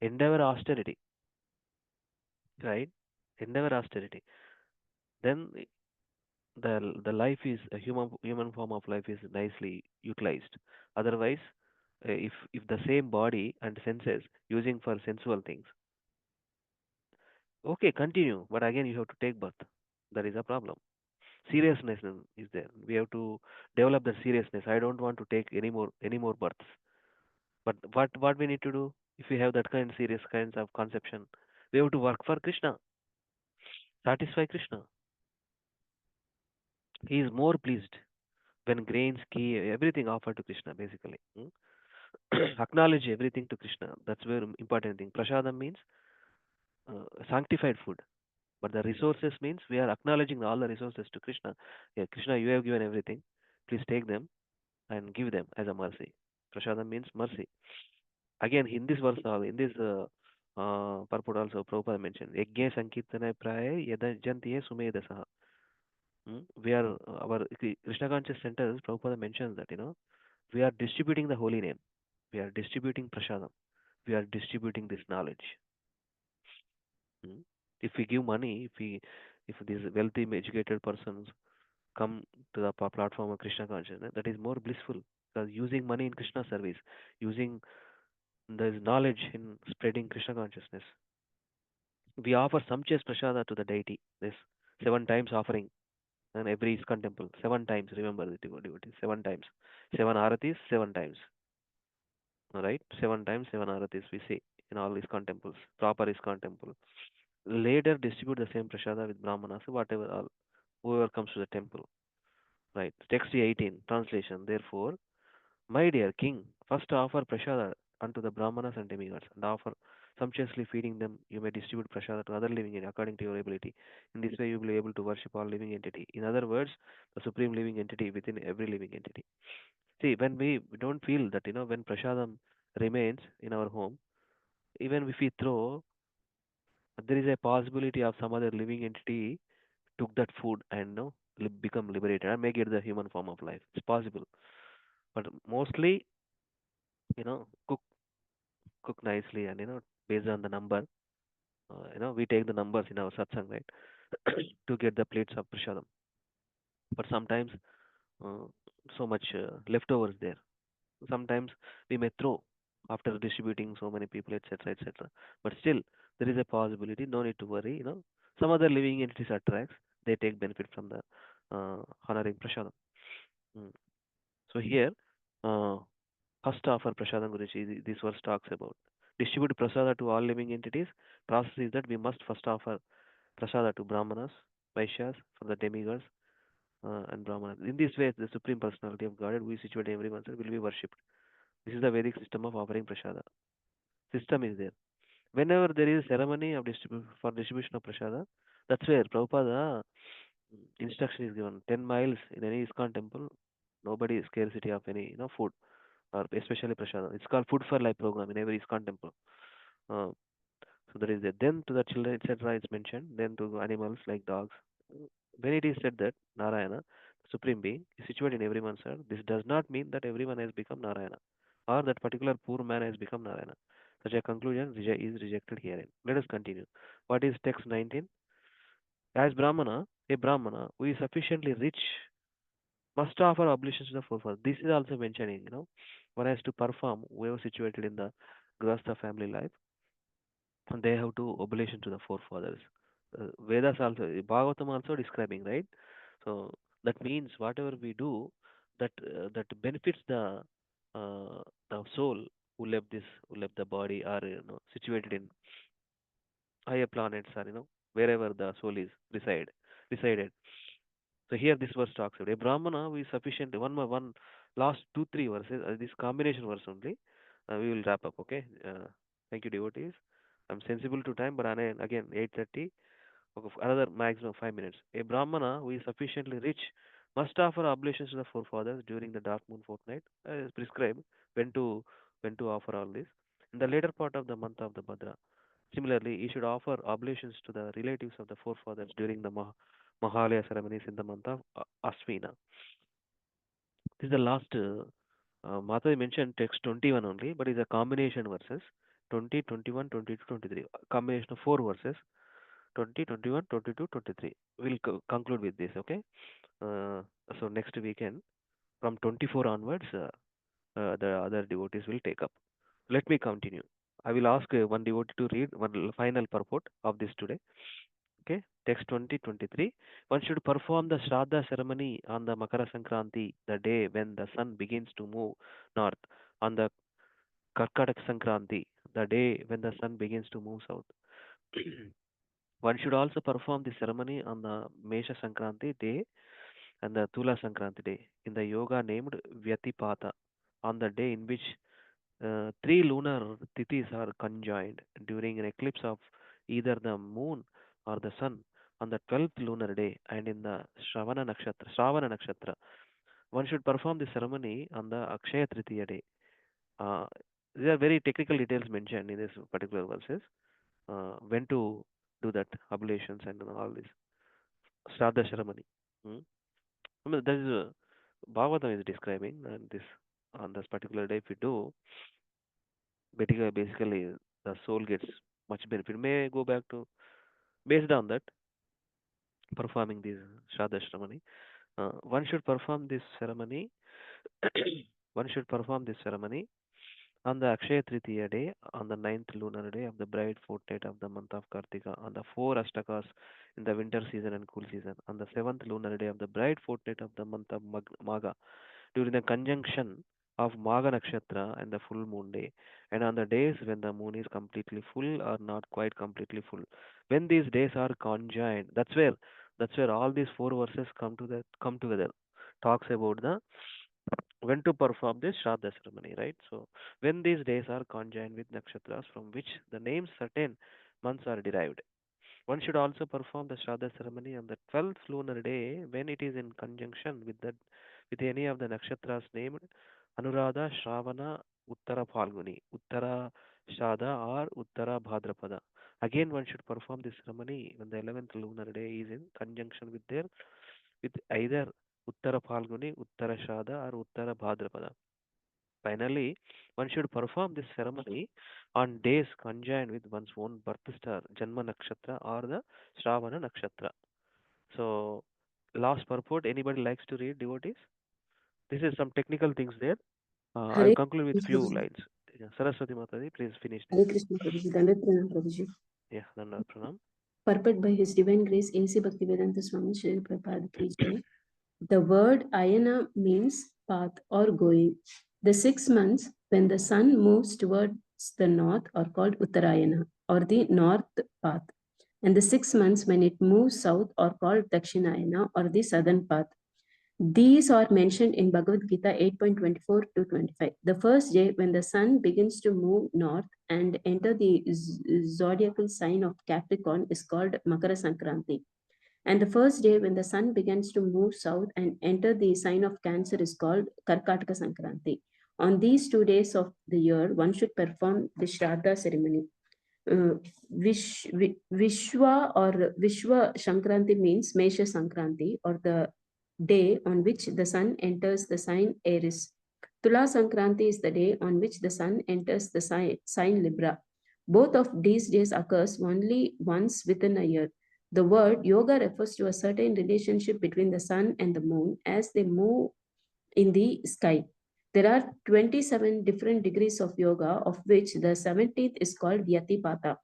endeavor austerity, right? Endeavor austerity. Then the life is a human form of life is nicely utilized. Otherwise, if the same body and senses using for sensual things, okay, continue, but again you have to take birth. That is a problem. Seriousness is there. We have to develop the seriousness. I don't want to take any more births. But what we need to do if we have that kind serious kinds of conception, we have to work for Krishna, satisfy Krishna. He is more pleased when grains, key, everything offered to Krishna, basically. Acknowledge everything to Krishna. That's very important thing. Prasadam means sanctified food. But the resources means we are acknowledging all the resources to Krishna. Yeah, Krishna, you have given everything. Please take them and give them as a mercy. Prasadam means mercy. Again, in this verse, in this purport also, Prabhupada mentioned, Yajna Sankirtana Praya Yadajantiye Sumedasaha. We are, our Krishna Conscious Centers, Prabhupada mentions that, we are distributing the holy name. We are distributing prasadam. We are distributing this knowledge. If we give money, if these wealthy, educated persons come to the platform of Krishna consciousness, that is more blissful. Because using money in Krishna service, using this knowledge in spreading Krishna consciousness, we offer sumptuous prasada to the deity. This 7 times offering, and every ISKCON temple 7 times. Remember the devotees, 7 times, 7 aratis, 7 times. All right, 7 times 7 aratis we see in all ISKCON temples, proper ISKCON temple. Later distribute the same prasada with brahmanas, whatever, whoever comes to the temple. Right. Text 18, translation. Therefore, my dear king, first offer prasada unto the brahmanas and demigods, and offer sumptuously feeding them. You may distribute prasada to other living entities according to your ability. In this way, you will be able to worship all living entity. In other words, the supreme living entity within every living entity. See, when we don't feel that, when prasadam remains in our home, even if we throw, there is a possibility of some other living entity took that food and become liberated and make it the human form of life. It's possible, but mostly, cook nicely and based on the number. We take the numbers in our satsang, right, to get the plates of prasadam. But sometimes uh, so much leftovers there. Sometimes we may throw after distributing so many people, etc., etc. But still, there is a possibility. No need to worry. Some other living entities attracts. They take benefit from the honoring prasadam. Mm. So here, uh, first offer prasadam guరించి this verse talks about. Distribute prasada to all living entities. Process is that we must first offer prasada to brahmanas, vaishyas, for the demigods, and brahmanas. In this way, the supreme personality of God, who is situated in everyone's heart, will be worshipped. This is the Vedic system of offering prasada. System is there. Whenever there is ceremony of for distribution of prasada, that's where Prabhupada instruction is given. 10 miles in any ISKCON temple, nobody is scarcity of any food, or especially prasada. It's called Food for Life program in every ISKCON temple. Uh, so there is that. Then to the children, etc. It's mentioned. Then to animals like dogs. When it is said that Narayana, the Supreme Being, is situated in everyone's heart, this does not mean that everyone has become Narayana, or that particular poor man has become Narayana. Such a conclusion is rejected herein. Let us continue. What is text 19? As Brahmana, a Brahmana who is sufficiently rich must offer oblations to the forefathers. This is also mentioning, one has to perform, whoever situated in the Grahastha family life, and they have to oblation to the forefathers. Vedas also, Bhagavatam also describing, right? So that means whatever we do, that benefits the soul who left the body, or situated in higher planets, or wherever the soul is resided. So here this verse talks about a Brahmana who is sufficient. One last 2-3 verses, this combination verse only. We will wrap up. Okay. Thank you, devotees. I'm sensible to time, but again 8:30. Okay, another maximum 5 minutes. A Brahmana who is sufficiently rich must offer oblations to the forefathers during the dark moon fortnight. As prescribed when to offer all this in the later part of the month of the Bhadra. Similarly, he should offer oblations to the relatives of the forefathers during the Mahalaya ceremonies in the month of Asvina. This is the last. Mata mentioned text 21 only, but it's a combination verses 20, 21, 22, 23. Combination of four verses 20, 21, 22, 23. We'll conclude with this, okay? So next weekend, from 24 onwards, the other devotees will take up. Let me continue. I will ask one devotee to read one final purport of this today. Okay, text 2023. One should perform the Shraddha ceremony on the Makara Sankranti, the day when the sun begins to move north, on the Karkatak Sankranti, the day when the sun begins to move south. One should also perform the ceremony on the Mesha Sankranti day and the Tula Sankranti day in the yoga named Vyatipata, on the day in which three lunar tithis are conjoined during an eclipse of either the moon or the sun on the 12th lunar day and in the Shravana Nakshatra. One should perform the ceremony on the Akshaya Tritiya day. Uh, there are very technical details mentioned in this particular verses. When to do that oblations and all this Shraddha ceremony. Hmm? I mean, that is Bhagavatam is describing, and this on this particular day, if we do, basically the soul gets much benefit. May go back to based on that performing this Shraddha ceremony. One should perform this ceremony. One should perform this ceremony on the Akshaya Tritiya day, on the 9th lunar day of the bright fortnight of the month of Kartika, on the four Ashtakas in the winter season and cool season, on the 7th lunar day of the bright fortnight of the month of Magha, during the conjunction of Magha Nakshatra and the full moon day, and on the days when the moon is completely full or not quite completely full. When these days are conjoined, that's where all these four verses come together. Talks about the when to perform this Shraddha ceremony, right? So when these days are conjoined with nakshatras from which the names certain months are derived. One should also perform the Shraddha ceremony on the 12th lunar day when it is in conjunction with any of the nakshatras named Anuradha, Shravana, Uttara Phalguni, Uttara Shada or Uttara Bhadrapada. Again, one should perform this ceremony when the 11th lunar day is in conjunction with either Uttara Phalguni, Uttara Shada or Uttara Bhadrapada. Finally, one should perform this ceremony on days conjoined with one's own birth star, Janma Nakshatra or the Shravana Nakshatra. So, last purport, anybody likes to read, devotees? This is some technical things there. I'll Hare conclude with Krishna few Prabhuji. lines. Yeah, Saraswati Mataji, please finish this. Hare Krishna Prabhuji. Dandavat Pranam Prabhuji. Yeah, Nanda Pranam. Purport by His Divine Grace A.C. Bhaktivedanta Swami Srila Prabhupada Ki Jai. The word ayana means path or going. The 6 months when the sun moves towards the north are called Uttarayana or the north path. And the 6 months when it moves south are called Dakshinayana or the southern path. These are mentioned in Bhagavad Gita 8.24 to 25. The first day when the sun begins to move north and enter the zodiacal sign of Capricorn is called Makara Sankranti. And the first day when the sun begins to move south and enter the sign of Cancer is called Karkataka Sankranti. On these 2 days of the year, one should perform the Shraddha ceremony. Vishwa or Vishwa Sankranti means Mesha Sankranti or the day on which the sun enters the sign Aries. Tula Sankranti is the day on which the sun enters the sign Libra. Both of these days occurs only once within a year. The word yoga refers to a certain relationship between the sun and the moon as they move in the sky. There are 27 different degrees of yoga, of which the 17th is called Vyatipata.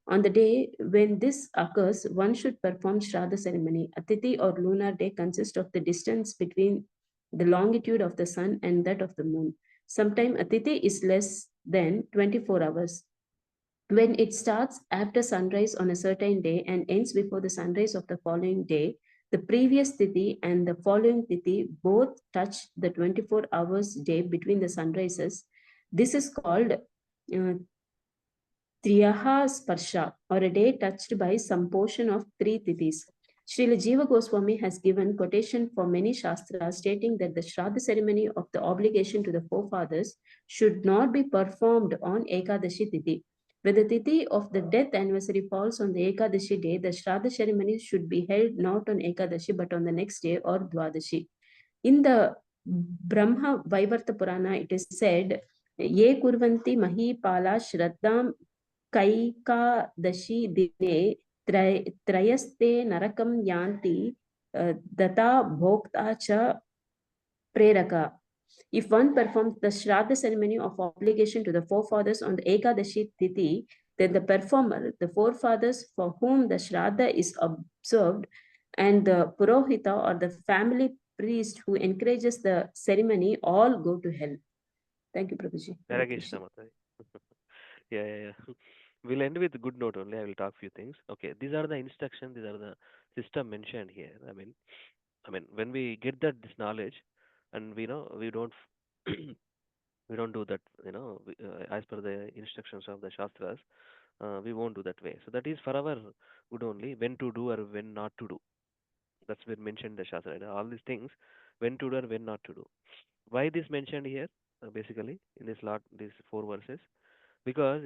On the day when this occurs, one should perform Shraddha ceremony. A tithi or lunar day consists of the distance between the longitude of the sun and that of the moon. Sometimes a tithi is less than 24 hours. When it starts after sunrise on a certain day and ends before the sunrise of the following day, the previous tithi and the following tithi both touch the 24 hours day between the sunrises. This is called Triyaha Sparsha, or a day touched by some portion of 3 tithis. Srila Jiva Goswami has given quotation for many shastras stating that the Shraddha ceremony of the obligation to the forefathers should not be performed on Ekadashi Tithi. When the Tithi of the death anniversary falls on the Ekadashi day, the Shraddha ceremony should be held not on Ekadashi but on the next day or Dwadashi. In the Brahma Vaivarta Purana, it is said, Ye kurvanti mahipala shraddham कैकादशी दिने त्रयस्ते नरकं यान्ति दता भोक्ता च preraka. If one performs the Shraddha ceremony of obligation to the forefathers on the Ekadashi Tithi, then the performer, the forefathers for whom the Shraddha is observed, and the Purohita or the family priest who encourages the ceremony all go to hell. Thank you, Prabhuji. Hare Hare Krishna. Krishna Mataji. Yeah. We'll end with a good note only. I will talk few things. Okay, these are the instructions. These are the system mentioned here. I mean, when we get that this knowledge, and we know we don't we don't do that. As per the instructions of the shastras, we won't do that way. So that is for our good only. When to do or when not to do. That's been mentioned in the shastra. All these things, when to do or when not to do. Why this mentioned here? Basically, in this lot, these 4 verses, because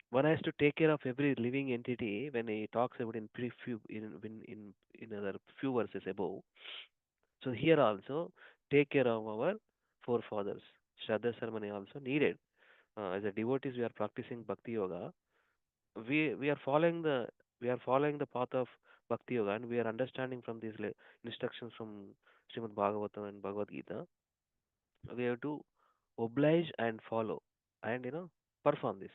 one has to take care of every living entity when he talks about in few in other few verses above. So here also take care of our forefathers. Shraddha ceremony also needed. As a devotees, we are practicing bhakti yoga. We are following the path of bhakti yoga, and we are understanding from these instructions from Srimad Bhagavatam and Bhagavad Gita. We have to oblige and follow, and perform this.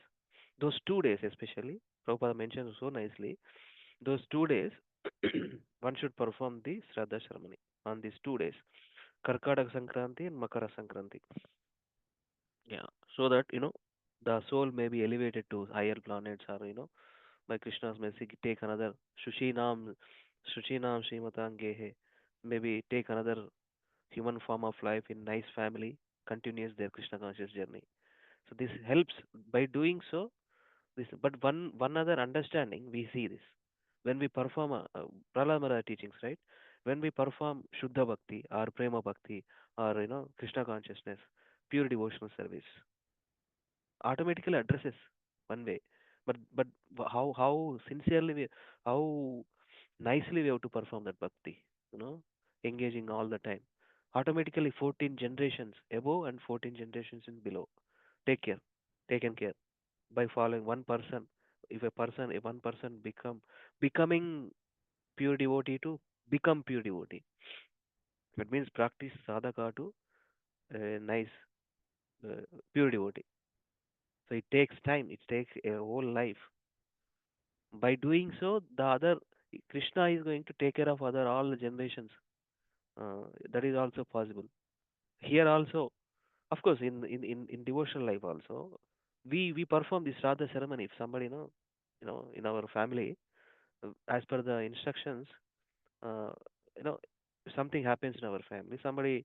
Those 2 days, especially, Prabhupada mentioned so nicely. Those 2 days, one should perform the Shraddha ceremony on these 2 days, Karkataka Sankranti and Makara Sankranti. Yeah, so that the soul may be elevated to higher planets, or by Krishna's mercy, take another Shushinam, Shushinam Srimatangehe, maybe take another human form of life in nice family, continues their Krishna conscious journey. So this helps by doing so. This, but one other understanding we see this when we perform Prahlad Maharaj teachings, right? When we perform Shuddha Bhakti or Prema Bhakti or Krishna consciousness, pure devotional service, automatically addresses one way. But how sincerely how nicely we have to perform that bhakti, engaging all the time. Automatically 14 generations above and 14 generations in below. Take care, taken care by following one person. If one person becoming pure devotee to become pure devotee, that means practice sadhaka to nice uh, pure devotee. So it takes time. It takes a whole life. By doing so, the other Krishna is going to take care of other all the generations. That is also possible. Here also, of course, in devotional life also, we perform this Shraddha ceremony. If somebody in our family, as per the instructions, uh, you know, something happens in our family, somebody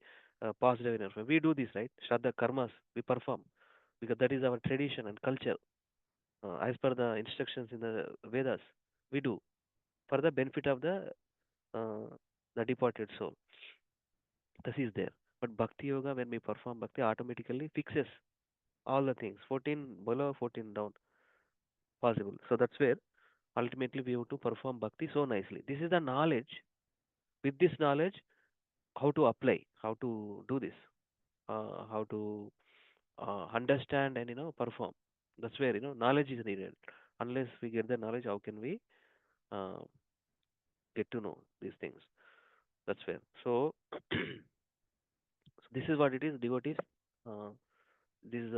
passed away in our family, we do this, right? Shraddha karmas we perform because that is our tradition and culture. As per the instructions in the Vedas, we do for the benefit of uh, the departed soul. This is there. But Bhakti Yoga, when we perform Bhakti, automatically fixes all the things. 14 below, 14 down, possible. So that's where ultimately we have to perform Bhakti so nicely. This is the knowledge. With this knowledge, how to apply, how to do this, how to understand and perform. That's where knowledge is needed. Unless we get the knowledge, how can we uh, get to know these things? That's where. So, so this is what it is, devotees. Uh, this is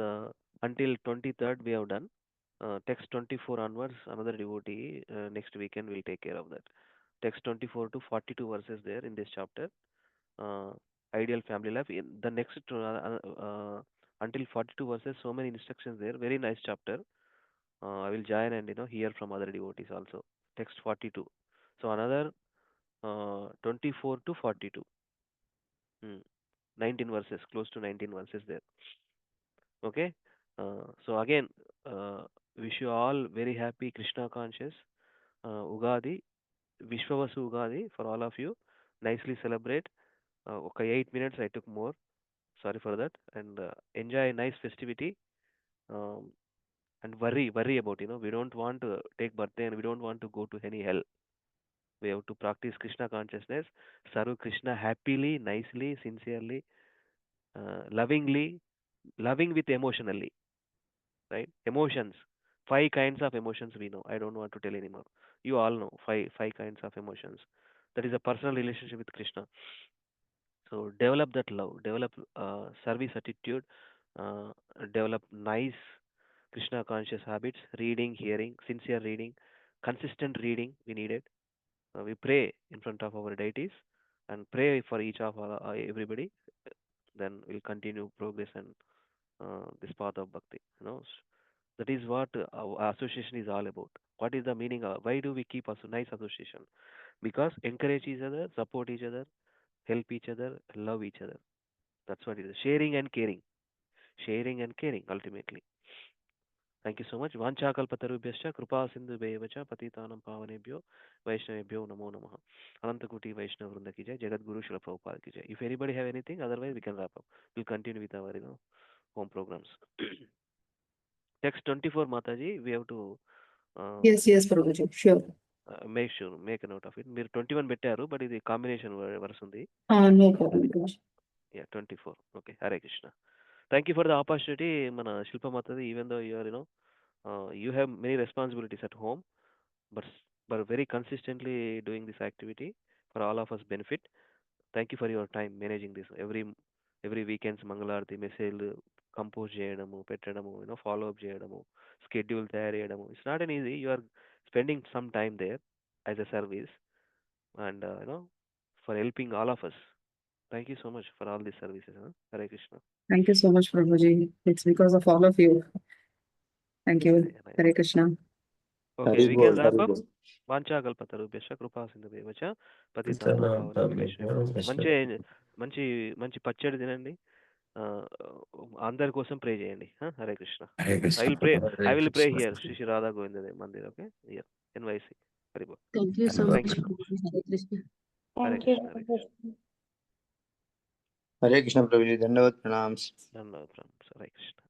until 23rd we have done. Text 24 onwards, another devotee next weekend will take care of that. Text 24 to 42 verses there in this chapter. Uh, Ideal family life. In the next until 42 verses, so many instructions there. Very nice chapter. I will join and hear from other devotees also. Text 42. So another 24 to 42. Hmm. 19 verses, close to 19 verses there. Okay. So again, uh, wish you all very happy Krishna conscious Ugadi, Vishwavasu Ugadi for all of you. Nicely celebrate. Okay, 8 minutes I took more. Sorry for that. And enjoy a nice festivity. Um, and worry about, we don't want to take birthday and we don't want to go to any hell. We have to practice Krishna consciousness, serve Krishna happily, nicely, sincerely, lovingly, loving with emotionally, right? Emotions, 5 kinds of emotions we know. I don't want to tell anymore. You all know five kinds of emotions. That is a personal relationship with Krishna. So develop that love, develop service attitude, uh, develop nice Krishna conscious habits, reading, hearing, sincere reading, consistent reading. We need it. We pray in front of our deities and pray for each of everybody. Then we'll continue progress and this path of bhakti. That is what our association is all about. What is the meaning of why do we keep a nice association? Because encourage each other, support each other, help each other, love each other. That's what it is. Sharing and caring. Sharing and caring ultimately. Thank you so much. Vanchakalpatarubhyascha kripa sindhu bevacha patitanam pavanebhyo vaishnavebhyo namo namaha. Anantakuti Vaishnav Vrinda ki jai. Jagat Guru Srila Prabhupada ki jai. If anybody have anything, otherwise we can wrap up. We'll continue with our home programs. Text 24 Mataji, we have to Yes, Prabhuji, sure. make a note of it. మీరు 21 పెట్టారు but ఇది combination verse ఉంది. No problem, Prabhuji. Yeah, 24. Okay, Hare Krishna. Thank you for the opportunity. Mana Shilpa Mataji, even though you are, you have many responsibilities at home, but very consistently doing this activity for all of us benefit. Thank you for your time managing this. Every weekends మంగళారతి message compose చేయడము పెట్టడము follow up చేయడము schedule తయారు చేయడము it's not an easy. You are spending some time there as a service and for helping all of us. Thank you so much for all these services. Hare Krishna. Thank you so much, Prabhuji. It's because of all of you. Thank you. Hare Krishna. Okay, we can wrap up. Vanchakalpatarubhyascha kripa sindhubhyavacha patitanam pavanebhyo vaishnavebhyo. మంచి పచ్చడి తినండి. అందరి కోసం ప్రే చేయండి. Hare Krishna. I will pray here Sri Sri Radha Govinda Mandir. Okay, here NYC. Hare Bol. Thank you so Thank much, you. Prabhuji. Hare Krishna. Hare Krishna. Hare Krishna. हरे कृष्ण प्रभु जी, धन्यवाद, प्रणाम। Hare Krishna.